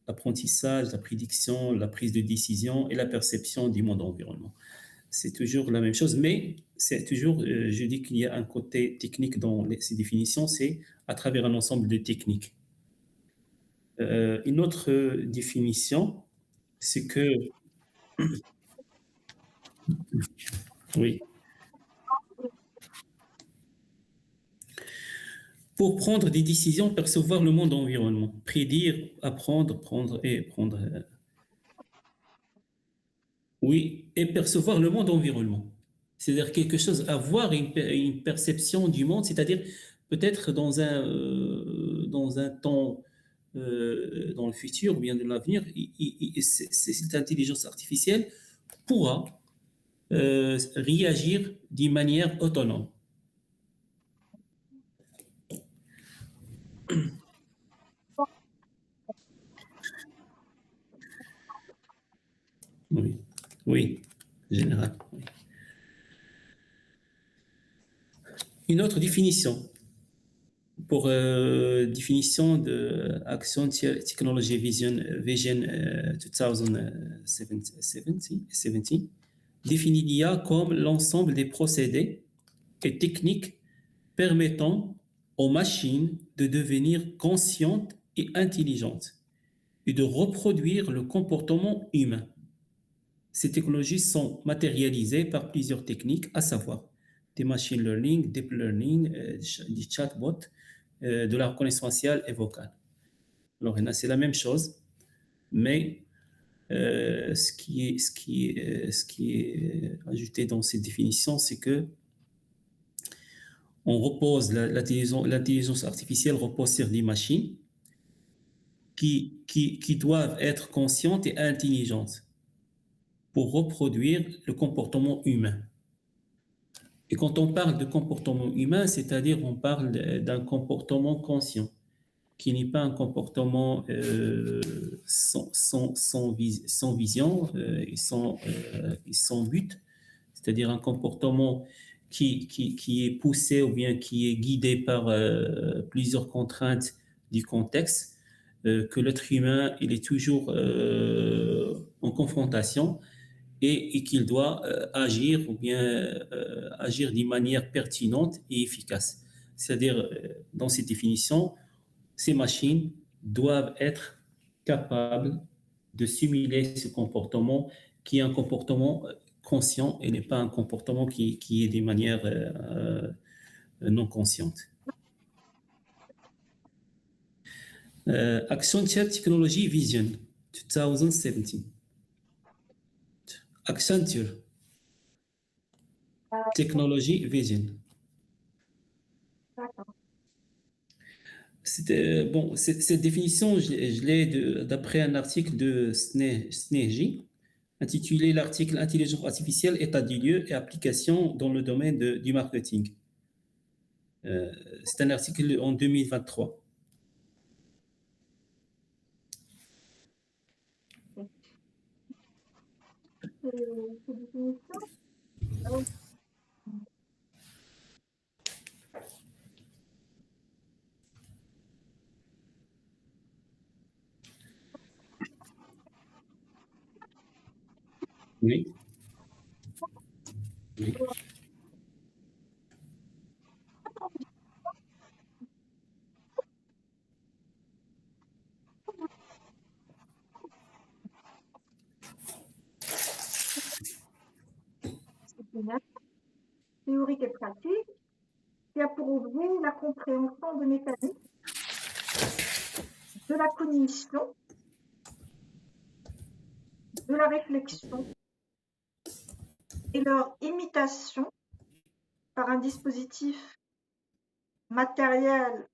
l'apprentissage, la prédiction, la prise de décision et la perception du monde environnement. C'est toujours la même chose, mais c'est toujours, je dis qu'il y a un côté technique dans ces définitions, c'est à travers un ensemble de techniques. Une autre définition, c'est que, oui, pour prendre des décisions, percevoir le monde environnement, prédire, apprendre, prendre et prendre. Oui, et percevoir le monde environnement. C'est-à-dire quelque chose, avoir une perception du monde, c'est-à-dire peut-être dans un temps, dans le futur ou bien de l'avenir, cette intelligence artificielle pourra réagir d'une manière autonome. Oui, oui, en général. Oui. Une autre définition, pour définition de Action Technology Vision 2017, définit l'IA comme l'ensemble des procédés et techniques permettant aux machines de devenir conscientes et intelligentes et de reproduire le comportement humain. Ces technologies sont matérialisées par plusieurs techniques, à savoir des machine learning, deep learning, des chatbots, de la reconnaissance faciale et vocale. Alors, c'est la même chose, mais ce qui est ajouté dans cette définition, c'est que l'intelligence artificielle repose sur des machines qui doivent être conscientes et intelligentes pour reproduire le comportement humain. Et quand on parle de comportement humain, c'est-à-dire on parle d'un comportement conscient, qui n'est pas un comportement sans vision et sans but, c'est-à-dire un comportement qui est poussé ou bien qui est guidé par plusieurs contraintes du contexte, que l'être humain, il est toujours en confrontation et qu'il doit agir ou bien agir d'une manière pertinente et efficace. C'est-à-dire, dans cette définition, ces machines doivent être capables de simuler ce comportement qui est un comportement conscient et n'est pas un comportement qui est d'une manière non consciente. Accenture Technology Vision 2017. Accenture Technology Vision. D'accord. Bon, cette définition, je l'ai d'après un article de Sneji, intitulé l'article Intelligence artificielle, état du lieu et application dans le domaine du marketing. C'est un article en 2023. Ces définitions, Oui. Oui. disciplinaires, théoriques et pratiques, qui a pour objet la compréhension de mécanismes de la cognition, de la réflexion et leur imitation par un dispositif matériel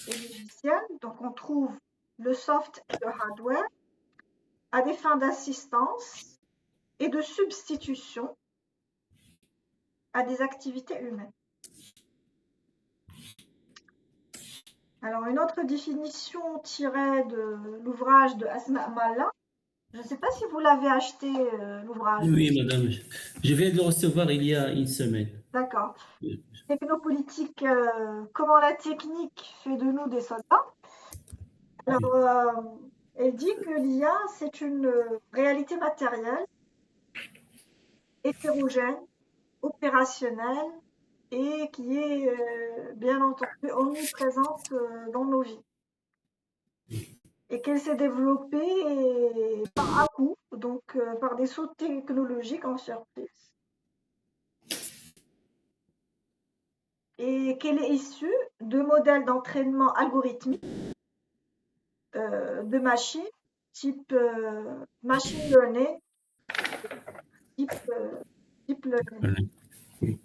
et logiciel. Donc, on trouve le soft et le hardware à des fins d'assistance et de substitution à des activités humaines. Alors, une autre définition tirée de l'ouvrage de Asma Malla. Je ne sais pas si vous l'avez acheté, l'ouvrage. Oui, madame. Je viens de le recevoir il y a une semaine. D'accord. Technopolitique, comment la technique fait de nous des soldats. Alors, elle dit que l'IA, c'est une réalité matérielle, hétérogène, opérationnelle et qui est bien entendu omniprésente dans nos vies. Et qu'elle s'est développée par à-coup, donc par des sauts technologiques en surprise. Et qu'elle est issue de modèles d'entraînement algorithmique de machines type machine learning, type deep learning. Oui.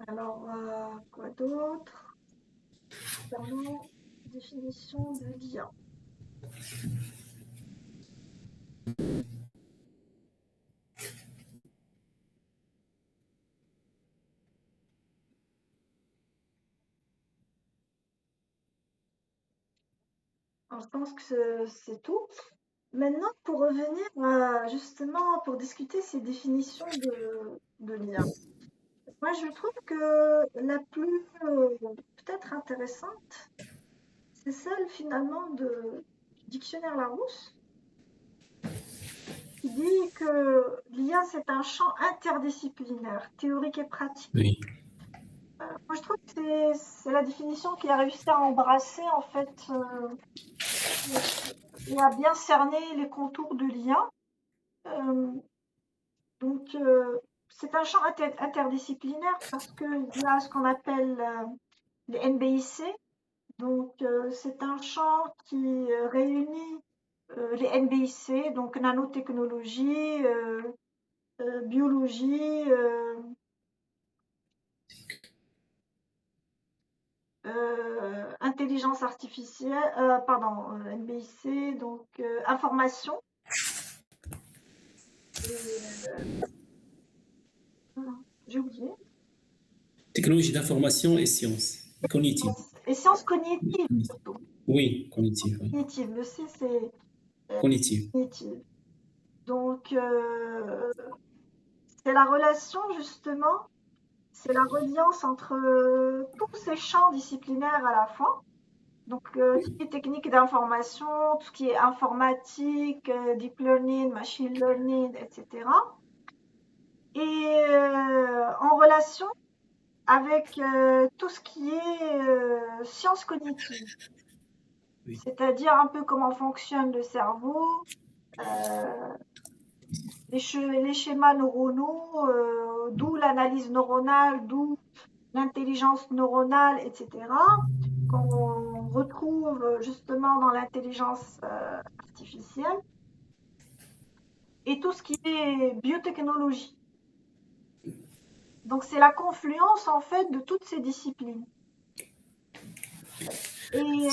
Alors, quoi d'autre? Concernant la définition de l'IA. Alors, je pense que c'est tout. Maintenant, pour revenir justement, pour discuter ces définitions de l'IA. Moi, je trouve que la plus peut-être intéressante, c'est celle finalement du dictionnaire Larousse, qui dit que l'IA, c'est un champ interdisciplinaire, théorique et pratique. Oui. Moi, je trouve que c'est la définition qui a réussi à embrasser, en fait, et à bien cerner les contours de l'IA. Donc, c'est un champ interdisciplinaire parce qu'il y a ce qu'on appelle les NBIC. Donc, c'est un champ qui réunit les NBIC, donc nanotechnologie, biologie, intelligence artificielle, pardon, NBIC, donc information. J'ai oublié. Technologie d'information et sciences cognitives. Et sciences cognitives surtout. Oui, cognitives. Oui. Cognitive. Le C, c'est Cognitives. cognitive. Donc, c'est la relation justement, c'est la reliance entre tous ces champs disciplinaires à la fois. Donc, tout ce qui est technique d'information, tout ce qui est informatique, deep learning, machine learning, etc. Et en relation avec tout ce qui est sciences cognitives. Oui. C'est-à-dire un peu comment fonctionne le cerveau, les schémas neuronaux, d'où l'analyse neuronale, d'où l'intelligence neuronale, etc., qu'on retrouve justement dans l'intelligence artificielle, et tout ce qui est biotechnologie. Donc c'est la confluence en fait de toutes ces disciplines. Et il y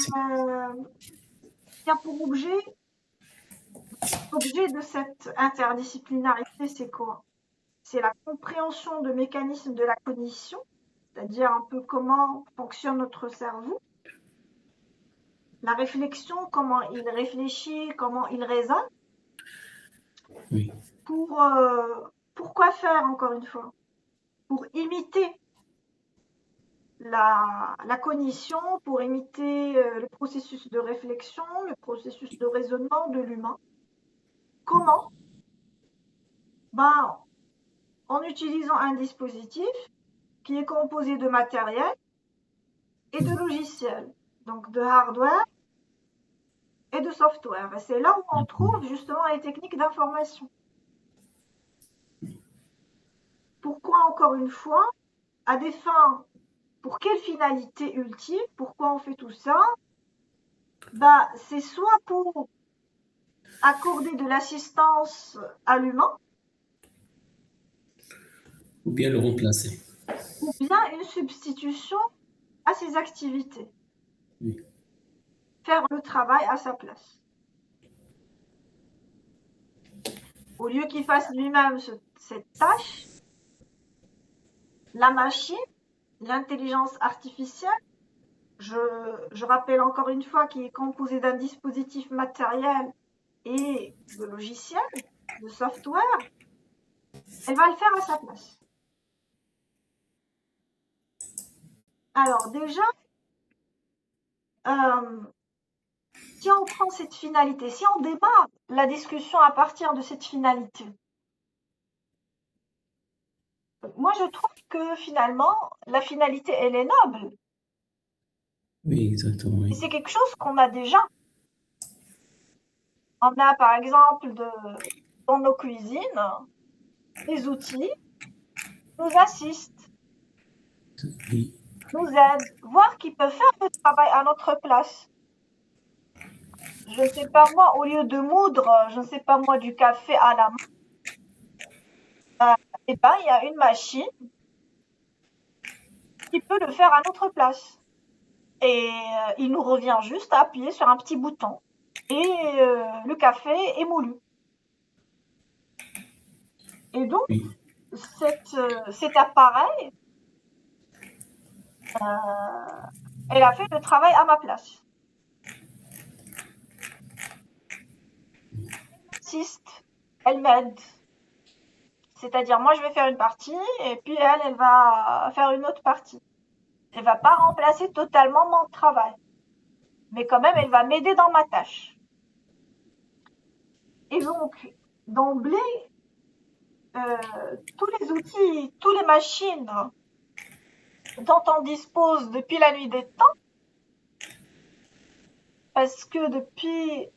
a pour objet de cette interdisciplinarité, c'est quoi? C'est la compréhension de mécanismes de la cognition, c'est-à-dire un peu comment fonctionne notre cerveau, la réflexion, comment il réfléchit, comment il raisonne. Oui. Pourquoi faire, encore une fois? Pour imiter la cognition, pour imiter le processus de réflexion, le processus de raisonnement de l'humain. Comment? Ben, en utilisant un dispositif qui est composé de matériel et de logiciels, donc de hardware et de software. Et c'est là où on trouve justement les techniques d'information. Pourquoi, encore une fois, à des fins, pour quelle finalité ultime? Pourquoi on fait tout ça? Bah, c'est soit pour accorder de l'assistance à l'humain, Ou bien le remplacer. ou bien une substitution à ses activités, Oui, faire le travail à sa place. Au lieu qu'il fasse lui-même cette tâche, la machine, l'intelligence artificielle, je, je rappelle encore une fois qu'il est composé d'un dispositif matériel et de logiciels, de software, elle va le faire à sa place. Alors déjà, euh, si on prend cette finalité, si on démarre la discussion à partir de cette finalité, moi je trouve que finalement, la finalité, elle est noble. oui, exactement, Et oui. c'est quelque chose qu'on a déjà. On a par exemple dans nos cuisines des outils qui nous assistent, Oui, nous aident, voire qui peuvent faire le travail à notre place. Je ne sais pas moi, au lieu de moudre, je ne sais pas moi, du café à la main, eh ben, il y a une machine qui peut le faire à notre place. Et il nous revient juste à appuyer sur un petit bouton. Et le café est moulu. Et donc, oui, cet appareil, elle a fait le travail à ma place. Elle m'assiste, elle m'aide. C'est-à-dire, moi, je vais faire une partie et puis elle va faire une autre partie. Elle va pas remplacer totalement mon travail, mais quand même, elle va m'aider dans ma tâche. Et donc, d'emblée, tous les outils, toutes les machines dont on dispose depuis la nuit des temps, parce que depuis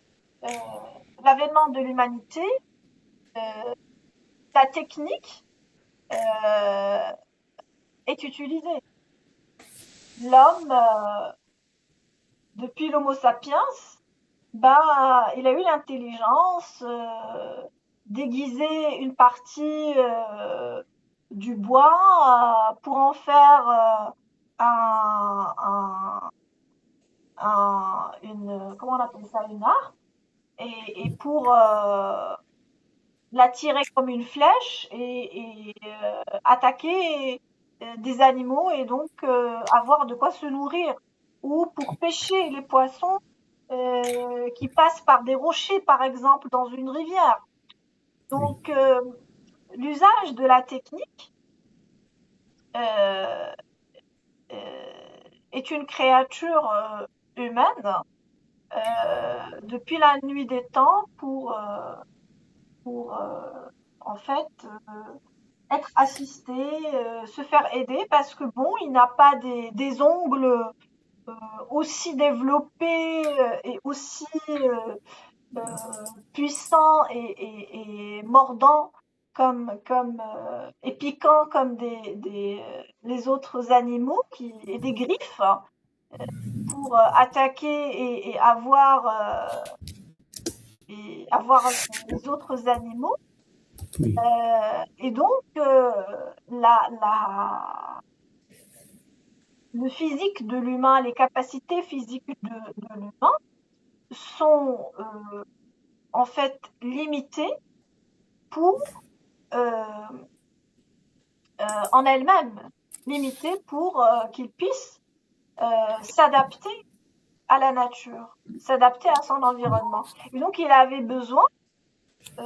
l'avènement de l'humanité, la technique est utilisée. L'homme, depuis l'Homo sapiens, bah, il a eu l'intelligence d'aiguiser une partie du bois pour en faire comment on appelle ça, une harpe, et pour la tirer comme une flèche et attaquer des animaux et donc avoir de quoi se nourrir. Ou pour pêcher les poissons qui passent par des rochers, par exemple, dans une rivière. oui, Donc, l'usage de la technique euh, est une créature humaine depuis la nuit des temps pour en fait être assisté, se faire aider parce que bon, il n'a pas des ongles aussi développés et aussi euh, puissants et mordants et piquants comme les autres animaux et des griffes pour attaquer et avoir les autres animaux. oui, Et donc, le physique de l'humain, les capacités physiques de l'humain sont en fait limitées pour, euh, en elles-mêmes, limitées pour qu'il puisse s'adapter à la nature, s'adapter à son environnement. Et donc, il avait besoin,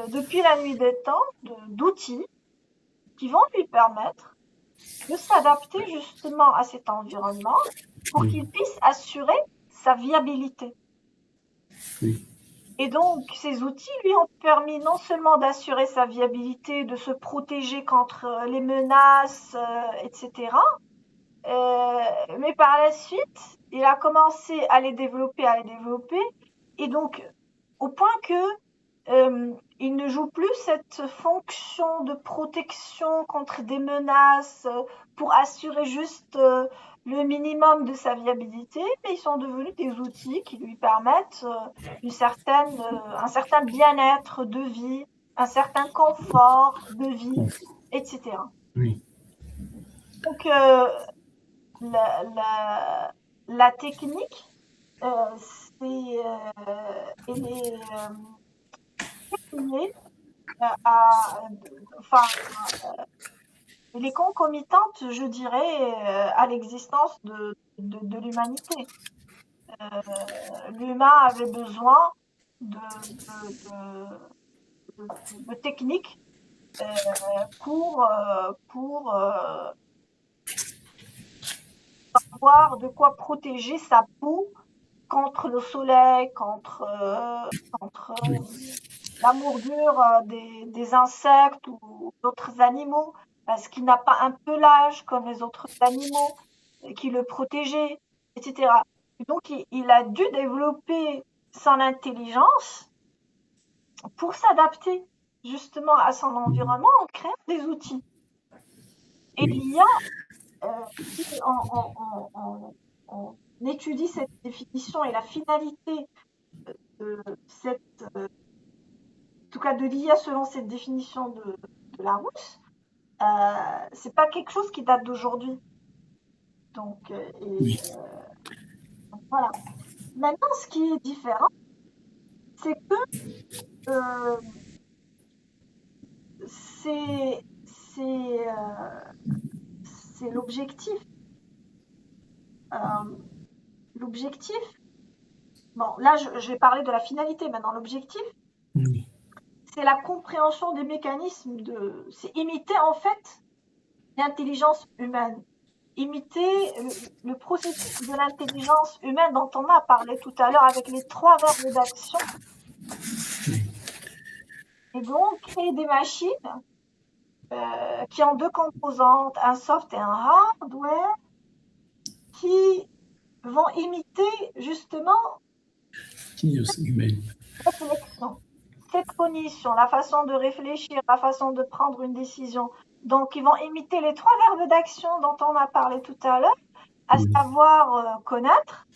depuis la nuit des temps, d'outils qui vont lui permettre de s'adapter justement à cet environnement pour oui, qu'il puisse assurer sa viabilité. oui, Et donc, ces outils lui ont permis non seulement d'assurer sa viabilité, de se protéger contre les menaces, etc., mais par la suite, il a commencé à les développer, et donc, au point que il ne joue plus cette fonction de protection contre des menaces pour assurer juste le minimum de sa viabilité, mais ils sont devenus des outils qui lui permettent un certain bien-être de vie, un certain confort de vie, Bon, etc. oui, Donc, la, la, la technique, elle est liée enfin, elle est concomitante, je dirais, à l'existence de l'humanité. L'humain avait besoin de, de techniques pour avoir de quoi protéger sa peau contre le soleil, contre la mourdure des insectes ou d'autres animaux, parce qu'il n'a pas un pelage comme les autres animaux qui le protégeait, etc. Et donc, il a dû développer son intelligence pour s'adapter justement à son environnement en créant des outils. Et oui, l'IA, si on étudie cette définition et la finalité de cette, en tout cas de l'IA selon cette définition de Larousse, c'est pas quelque chose qui date d'aujourd'hui. Donc, oui, voilà. Maintenant, ce qui est différent, c'est que euh, c'est c'est c'est l'objectif. Euh, l'objectif. Bon, là, je vais parler de la finalité. Maintenant, l'objectif, oui, c'est la compréhension des mécanismes c'est imiter en fait l'intelligence humaine. Imiter le processus de l'intelligence humaine dont on a parlé tout à l'heure avec les 3 verbes d'action. Et donc, créer des machines qui ont 2 composantes, un soft et un hardware, qui vont imiter justement intelligence humaine. réflexion, cette cognition, la façon de réfléchir, la façon de prendre une décision. Donc, ils vont imiter les 3 verbes d'action dont on a parlé tout à l'heure, à Oui, savoir connaître,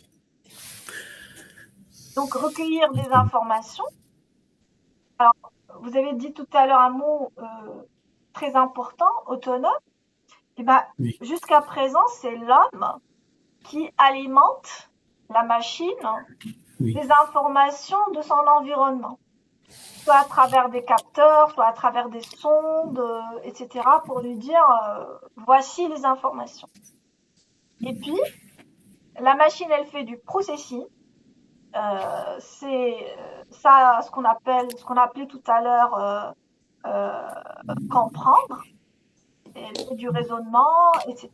donc recueillir des informations. Alors, vous avez dit tout à l'heure un mot très important, autonome. Et ben, oui, jusqu'à présent, c'est l'homme qui alimente la machine oui, des informations de son environnement, soit à travers des capteurs, soit à travers des sondes, etc., pour lui dire voici les informations. Et puis, la machine, elle fait du processing. C'est ça, ce qu'on appelait tout à l'heure comprendre. Elle fait du raisonnement, etc.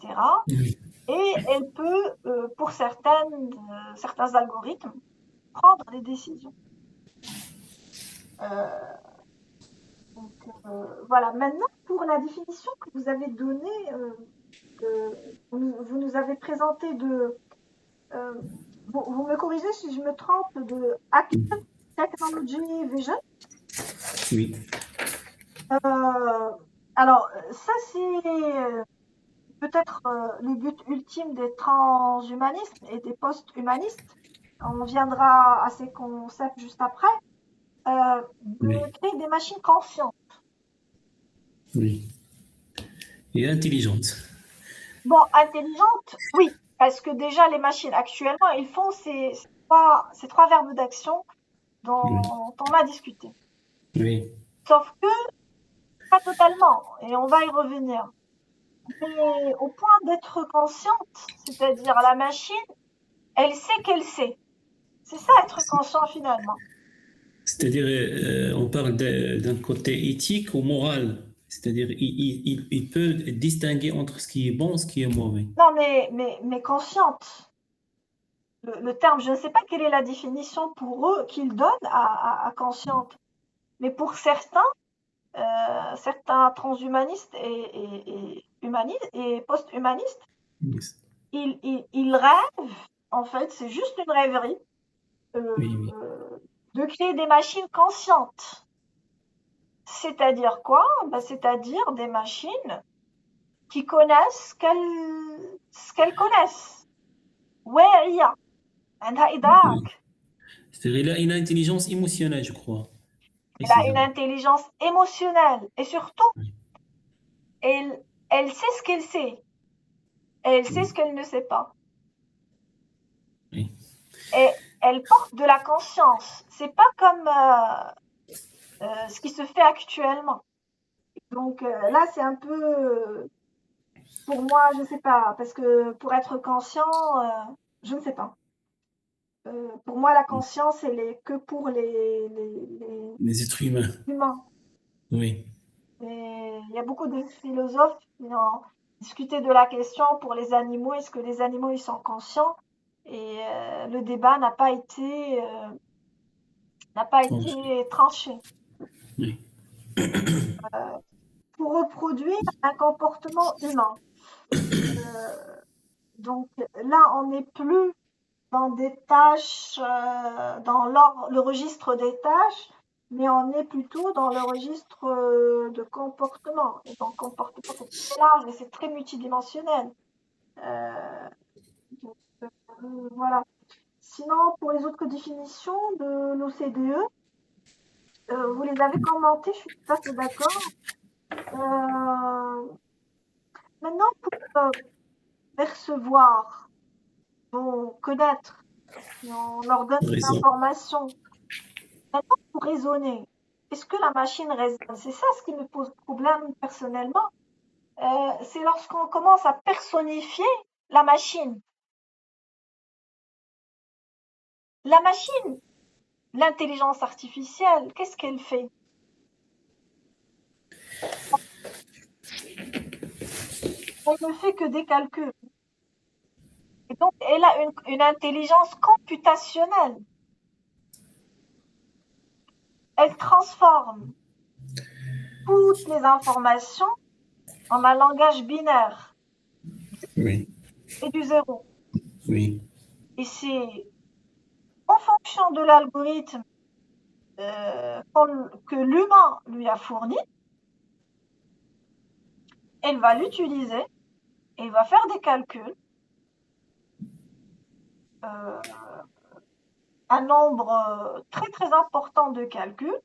oui, Et elle peut, pour certains algorithmes, prendre des décisions. Euh, donc voilà. Maintenant, pour la définition que vous avez donnée, vous nous avez présenté euh, vous me corrigez si je me trompe, de Action Technology Vision. oui, Euh, alors, ça, c'est peut-être le but ultime des transhumanistes et des post-humanistes. On viendra à ces concepts juste après. De oui, créer des machines conscientes. oui. Et intelligente. Bon, intelligentes, oui, parce que déjà les machines actuellement, ils font ces trois verbes d'action Oui, dont on a discuté. oui, Sauf que pas totalement, et on va y revenir. Mais au point d'être consciente, c'est-à-dire la machine, elle sait qu'elle sait. C'est ça être conscient finalement. c'est-à-dire, on parle d'un côté éthique ou moral. C'est-à-dire, il peut distinguer entre ce qui est bon et ce qui est mauvais. Non, mais consciente. Le terme, je ne sais pas quelle est la définition pour eux qu'ils donnent à consciente. Mais pour certains transhumanistes et humanistes et post-humanistes, Yes. ils rêvent, en fait, c'est juste une rêverie, Oui, oui, de créer des machines conscientes. C'est-à-dire quoi? C'est-à-dire des machines qui connaissent ce qu'elles connaissent. واعية عندها إدراك. C'est-à-dire il a une intelligence émotionnelle, je crois, Elle a une précisément. intelligence émotionnelle et surtout, Oui, elle sait ce qu'elle sait et elle sait oui, ce qu'elle ne sait pas. oui. Et elle porte de la conscience. C'est pas comme ce qui se fait actuellement. Donc là, c'est un peu, pour moi, je sais pas, parce que pour être conscient, je ne sais pas. Pour moi, la conscience, elle est que pour les Les êtres humains, humains. oui. Et il y a beaucoup de philosophes qui ont discuté de la question pour les animaux. Est-ce que les animaux, ils sont conscients? Et le débat n'a pas Tranché, été tranché. oui. Pour reproduire un comportement humain. Donc là, on n'est plus dans des tâches, dans le registre des tâches, mais on est plutôt dans le registre de comportement. Et donc, comportement, c'est très large et c'est très multidimensionnel. Euh, donc, voilà. Sinon, pour les autres définitions de l'OCDE, vous les avez commentées, je suis tout à fait d'accord. Euh, Maintenant, pour percevoir, pour connaître, si on leur donne des Raison. informations. Maintenant, pour raisonner, est-ce que la machine raisonne? C'est ça ce qui me pose problème personnellement. C'est lorsqu'on commence à personnifier la machine. La machine, l'intelligence artificielle, qu'est-ce qu'elle fait? Elle ne fait que des calculs. Et donc, elle a une intelligence computationnelle. Elle transforme toutes les informations en un langage binaire Oui, et du zéro. oui. Et c'est en fonction de l'algorithme que l'humain lui a fourni, elle va l'utiliser, elle va faire des calculs, euh, un nombre très très important de calculs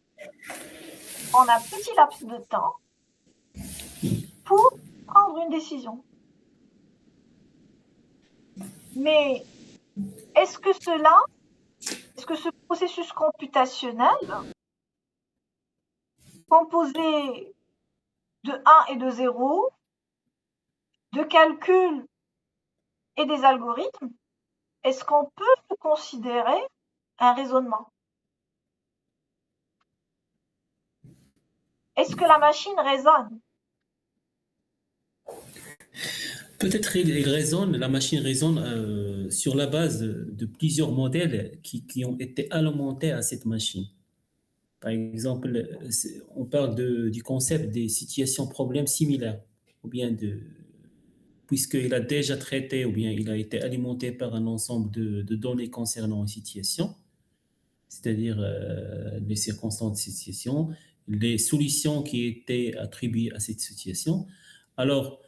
en un petit laps de temps pour prendre une décision. Mais est-ce que est-ce que ce processus computationnel, composé de 1 et de 0, de calculs et des algorithmes, est-ce qu'on peut le considérer un raisonnement? Est-ce que la machine raisonne? Peut-être il raisonne, la machine raisonne sur la base de plusieurs modèles qui ont été alimentés à cette machine. Par exemple, on parle du concept des situations problèmes similaires, ou bien puisqu'il a déjà traité, ou bien il a été alimenté par un ensemble de données concernant une situation, c'est-à-dire les circonstances de cette situation, les solutions qui étaient attribuées à cette situation. Alors,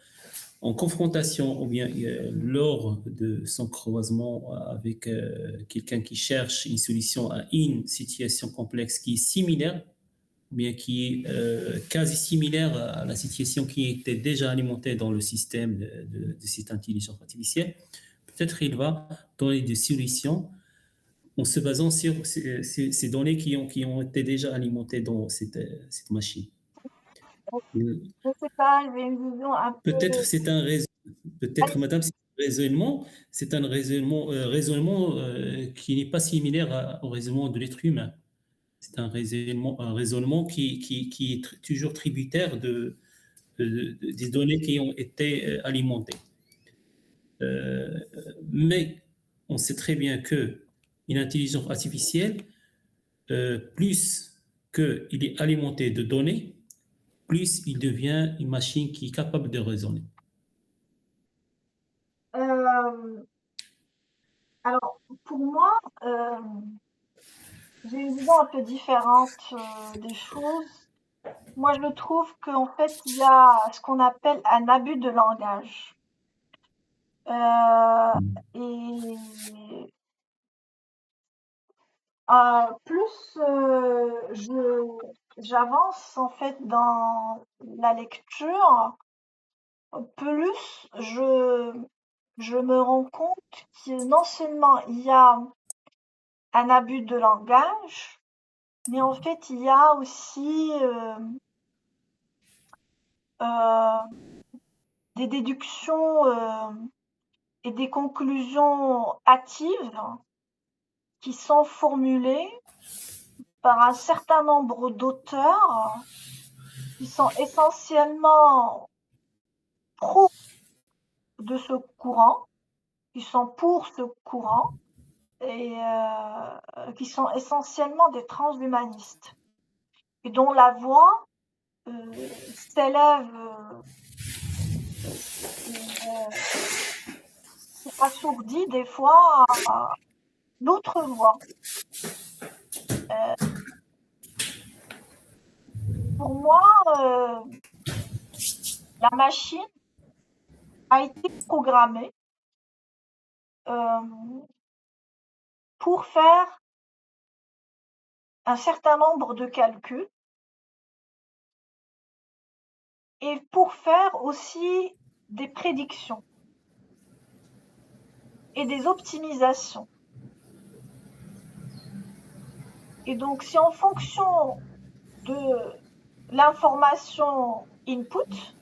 en confrontation ou bien lors de son croisement avec quelqu'un qui cherche une solution à une situation complexe qui est similaire, ou bien qui est quasi similaire à la situation qui était déjà alimentée dans le système de cette intelligence artificielle, peut-être il va donner des solutions en se basant sur ces données qui ont été déjà alimentées dans cette machine. Je ne sais pas, j'ai une vision un peu. Peut-être c'est un raisonnement, peut-être madame, c'est un raisonnement qui n'est pas similaire au raisonnement de l'être humain. C'est un raisonnement qui est toujours tributaire des données qui ont été alimentées. Euh, mais on sait très bien que une intelligence artificielle, plus qu'il est alimenté de données, plus il devient une machine qui est capable de raisonner. Euh, alors, pour moi, j'ai une vision un peu différente des choses. moi je trouve qu'en fait il y a ce qu'on appelle un abus de langage. Et plus j'avance en fait dans la lecture, plus je me rends compte que non seulement il y a un abus de langage, mais en fait il y a aussi euh, des déductions et des conclusions hâtives qui sont formulées par un certain nombre d'auteurs qui sont essentiellement pro de ce courant, qui sont pour ce courant et qui sont essentiellement des transhumanistes et dont la voix s'élève et assourdit des fois à d'autres voix. Euh, pour moi, la machine a été programmée euh, pour faire un certain nombre de calculs et pour faire aussi des prédictions et des optimisations. Et donc, si en fonction de l'information input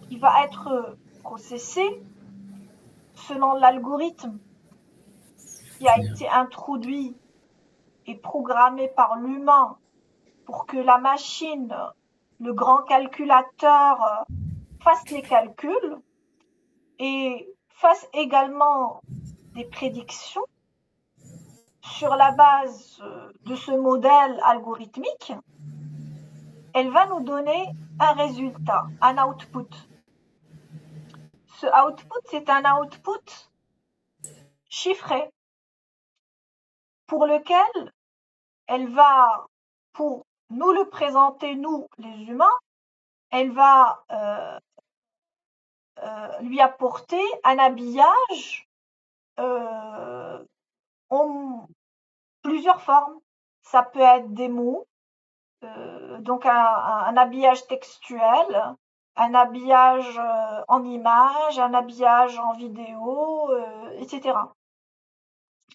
qui va être processée selon l'algorithme qui a été introduit et programmé par l'humain pour que la machine, le grand calculateur, fasse les calculs et fasse également des prédictions sur la base de ce modèle algorithmique, elle va nous donner un résultat, un output. Ce output, c'est un output chiffré pour lequel elle va, pour nous le présenter, nous les humains, elle va lui apporter un habillage en plusieurs formes. Ça peut être des mots, donc un habillage textuel, un habillage en images, un habillage en vidéo, etc.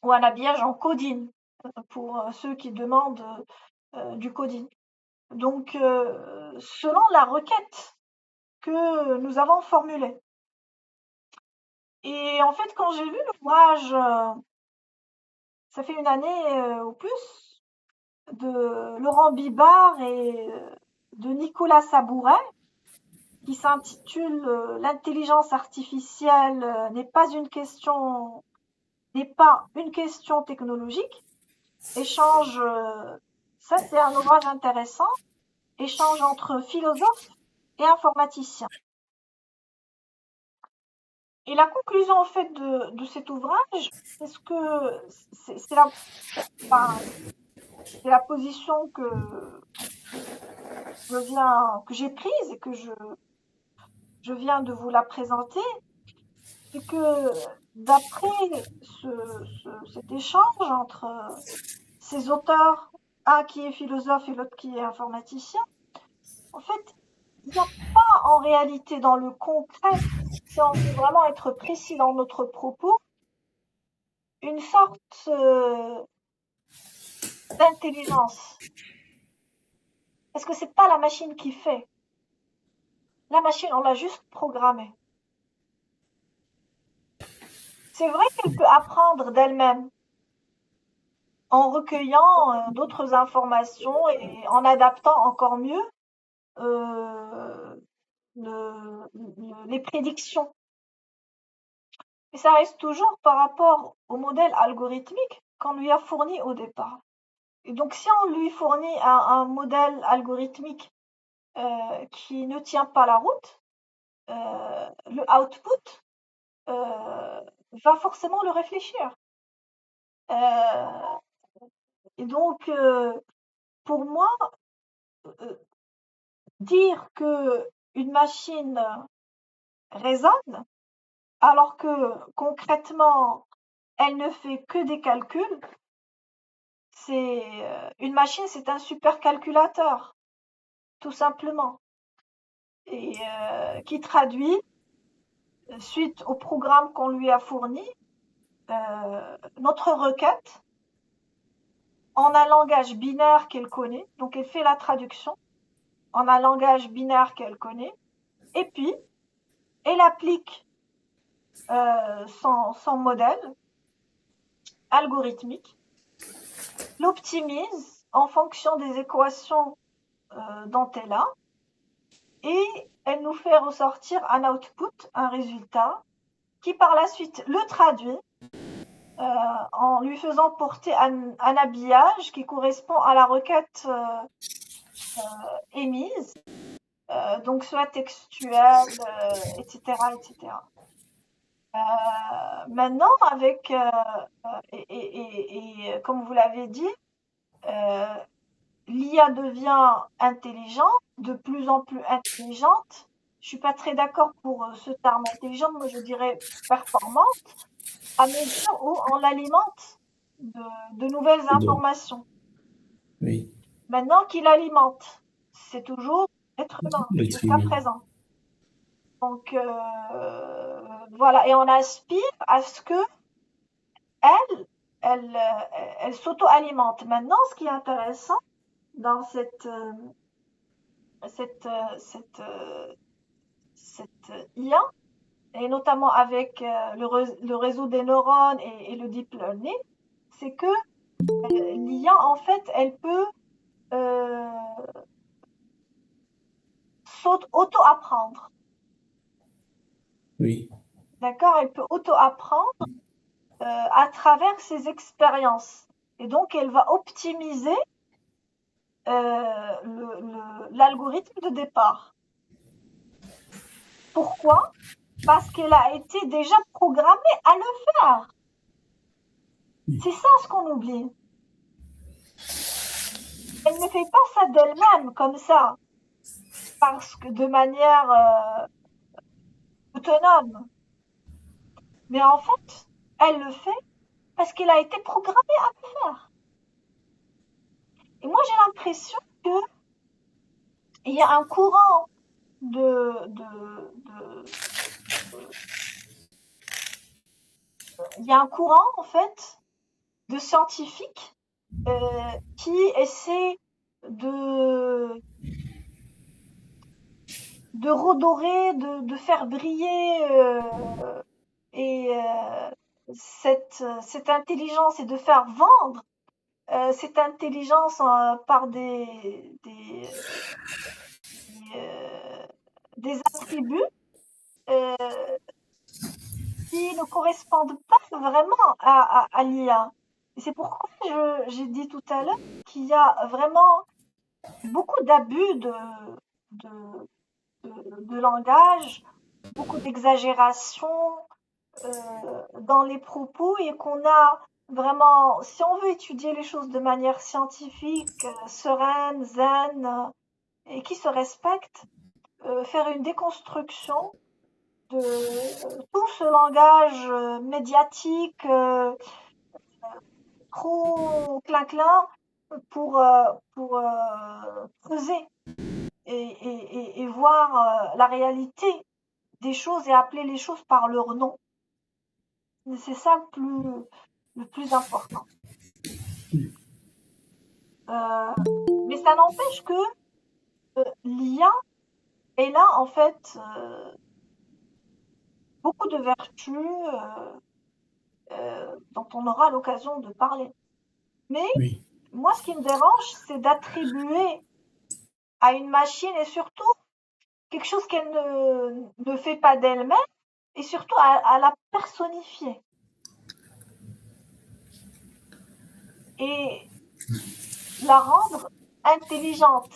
Ou un habillage en coding pour ceux qui demandent du coding. Donc, selon la requête que nous avons formulée. Et en fait, quand j'ai lu l'ouvrage, ça fait une année ou plus, de Laurent Bibard et de Nicolas Sabouret, qui s'intitule L'intelligence artificielle n'est pas une question technologique. Échange, ça c'est un ouvrage intéressant, échange entre philosophes et informaticiens. Et la conclusion en fait de cet ouvrage, c'est ce que c'est la, enfin, c'est la position que j'ai prise et que je viens de vous la présenter, c'est que d'après cet échange entre ces auteurs, un qui est philosophe et l'autre qui est informaticien, en fait, il n'y a pas en réalité dans le concret, si on veut vraiment être précis dans notre propos, une sorte d'intelligence. Parce que c'est pas la machine qui fait. La machine, on l'a juste programmée. C'est vrai qu'elle peut apprendre d'elle-même en recueillant d'autres informations et en adaptant encore mieux les prédictions. Mais ça reste toujours par rapport au modèle algorithmique qu'on lui a fourni au départ. Et donc, si on lui fournit un modèle algorithmique qui ne tient pas la route, le output va forcément le réfléchir. Et donc, pour moi, dire que une machine raisonne, alors que concrètement, elle ne fait que des calculs, une machine, c'est un supercalculateur, tout simplement, et qui traduit, suite au programme qu'on lui a fourni, notre requête en un langage binaire qu'elle connaît. Donc elle fait la traduction en un langage binaire qu'elle connaît, et puis elle applique son modèle algorithmique, l'optimise en fonction des équations dont elle a, et elle nous fait ressortir un output, un résultat, qui par la suite le traduit en lui faisant porter un habillage qui correspond à la requête émise, donc soit textuelle, etc., etc. Maintenant, avec comme vous l'avez dit, l'IA devient intelligente, de plus en plus intelligente. Je suis pas très d'accord pour ce terme intelligent, moi je dirais performante, à mesure où on l'alimente de nouvelles informations. Oui. Maintenant qu'il alimente, c'est toujours être humain, L'être jusqu'à humain. présent. Donc voilà, et on aspire à ce que elle s'auto-alimente. Maintenant, ce qui est intéressant dans cette IA, et notamment avec le réseau des neurones et le deep learning, c'est que l'IA, en fait, elle peut auto-apprendre. Oui. D'accord? Elle peut auto-apprendre à travers ses expériences. Et donc, elle va optimiser l'algorithme de départ. Pourquoi? Parce qu'elle a été déjà programmée à le faire. C'est ça ce qu'on oublie. Elle ne fait pas ça d'elle-même comme ça, parce que de manière autonome. Mais en fait, elle le fait parce qu'elle a été programmée à le faire. Et moi, j'ai l'impression que il y a un courant il y a un courant en fait de scientifiques qui essaient de redorer, de faire briller cette intelligence et de faire vendre cette intelligence par des attributs euh, qui ne correspondent pas vraiment à l'IA. Et c'est pourquoi j'ai dit tout à l'heure qu'il y a vraiment beaucoup d'abus de langage, beaucoup d'exagération dans les propos, et qu'on a vraiment, si on veut étudier les choses de manière scientifique, sereine, zen, et qui se respecte, faire une déconstruction de tout ce langage médiatique trop clin-clin pour creuser et voir la réalité des choses et appeler les choses par leur nom. C'est ça le plus important. Mais ça n'empêche que l'IA, elle a en fait beaucoup de vertus dont on aura l'occasion de parler. Mais Oui. moi, ce qui me dérange, c'est d'attribuer à une machine, et surtout quelque chose qu'elle ne fait pas d'elle-même, et surtout à la personnifier. Et la rendre intelligente,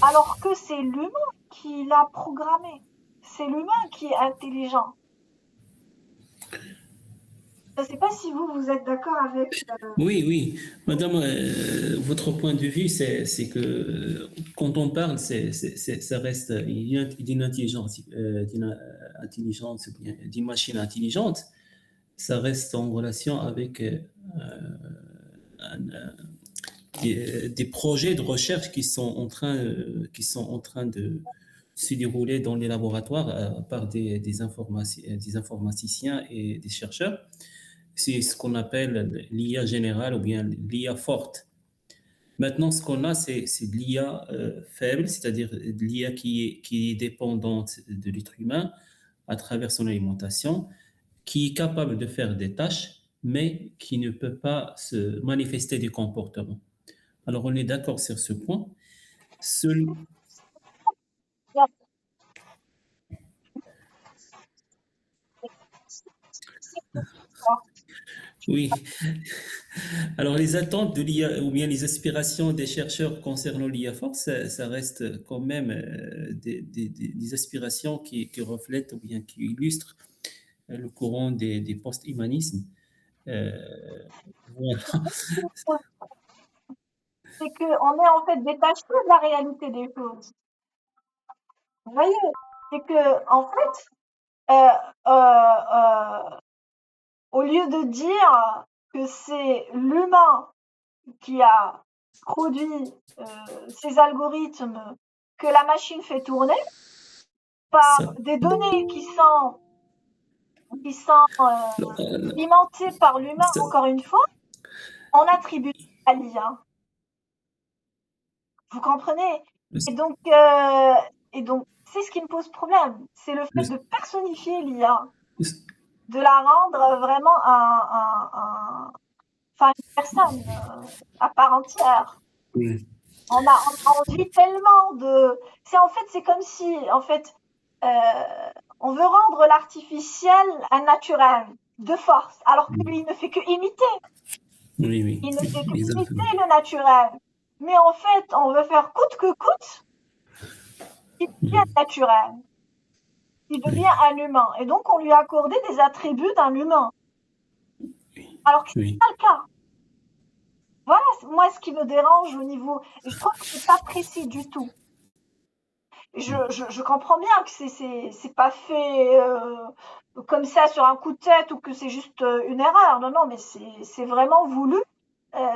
alors que c'est l'humain qui l'a programmée. C'est l'humain qui est intelligent. Je ne sais pas si vous êtes d'accord avec... Oui, oui. Madame, votre point de vue, c'est que quand on parle, ça reste d'une intelligence, intelligence, ou bien d'une machine intelligente, ça reste en relation avec des projets de recherche qui sont en train de se dérouler dans les laboratoires par des informaticiens et des chercheurs. C'est ce qu'on appelle l'IA générale ou bien l'IA forte. Maintenant, ce qu'on a, c'est de l'IA faible, c'est-à-dire de l'IA qui est dépendante de l'être humain à travers son alimentation, qui est capable de faire des tâches, mais qui ne peut pas se manifester des comportements. Alors, on est d'accord sur ce point. Oui. Alors, les attentes de l'IA ou bien les aspirations des chercheurs concernant l'IA forte, ça reste quand même des aspirations qui reflètent ou bien qui illustrent le courant des post-humanismes. Voilà. C'est qu'on est en fait détaché de la réalité des choses. Vous voyez, c'est que en fait, au lieu de dire que c'est l'humain qui a produit ces algorithmes que la machine fait tourner par des données qui sont alimentées par l'humain, encore une fois, on attribue à l'IA. Vous comprenez? Et donc, c'est ce qui me pose problème. C'est le fait de personnifier l'IA, de la rendre vraiment une personne à part entière. Oui. On a envie tellement de... C'est comme si, en fait, on veut rendre l'artificiel un naturel, de force, alors que lui, il ne fait que imiter. Oui, oui. Il ne fait que Exactement. imiter le naturel. Mais en fait, on veut faire coûte que coûte qu'il devient naturel. Il devient un humain. Et donc, on lui a accordé des attributs d'un humain. Alors que c'est pas le cas. Voilà, moi, ce qui me dérange au niveau... Et je trouve que c'est pas précis du tout. Je comprends bien que c'est pas fait comme ça sur un coup de tête ou que c'est juste une erreur. Non, non, mais c'est vraiment voulu.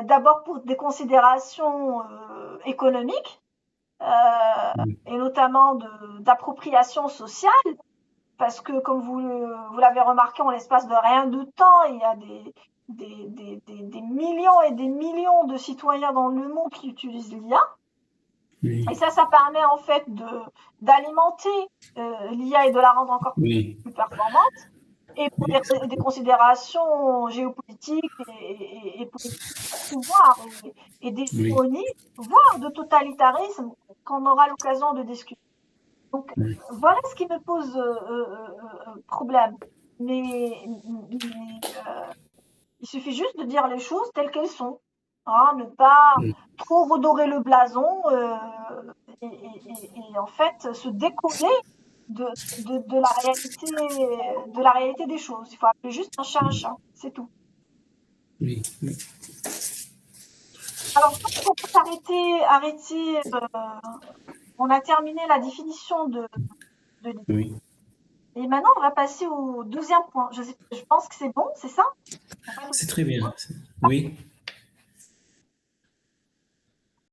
D'abord pour des considérations économiques et notamment d'appropriation sociale, parce que comme vous l'avez remarqué, en l'espace de rien de temps, il y a des millions et des millions de citoyens dans le monde qui utilisent l'IA. Oui. Et ça permet en fait d'alimenter l'IA et de la rendre encore plus performante. Et pour des considérations géopolitiques et politiques, pouvoir et d'hégémonie, voire de totalitarisme, qu'on aura l'occasion de discuter. Donc voilà ce qui me pose problème. Mais il suffit juste de dire les choses telles qu'elles sont. Hein, ne pas trop redorer le blason et en fait se décoller de la réalité des choses. Il faut appeler juste un chat, c'est tout. Oui. Alors, je pense qu'on peut arrêter on a terminé la définition de l'IA. Oui. Et maintenant, on va passer au deuxième point. Je pense que c'est bon, c'est ça? C'est très bien. Oui.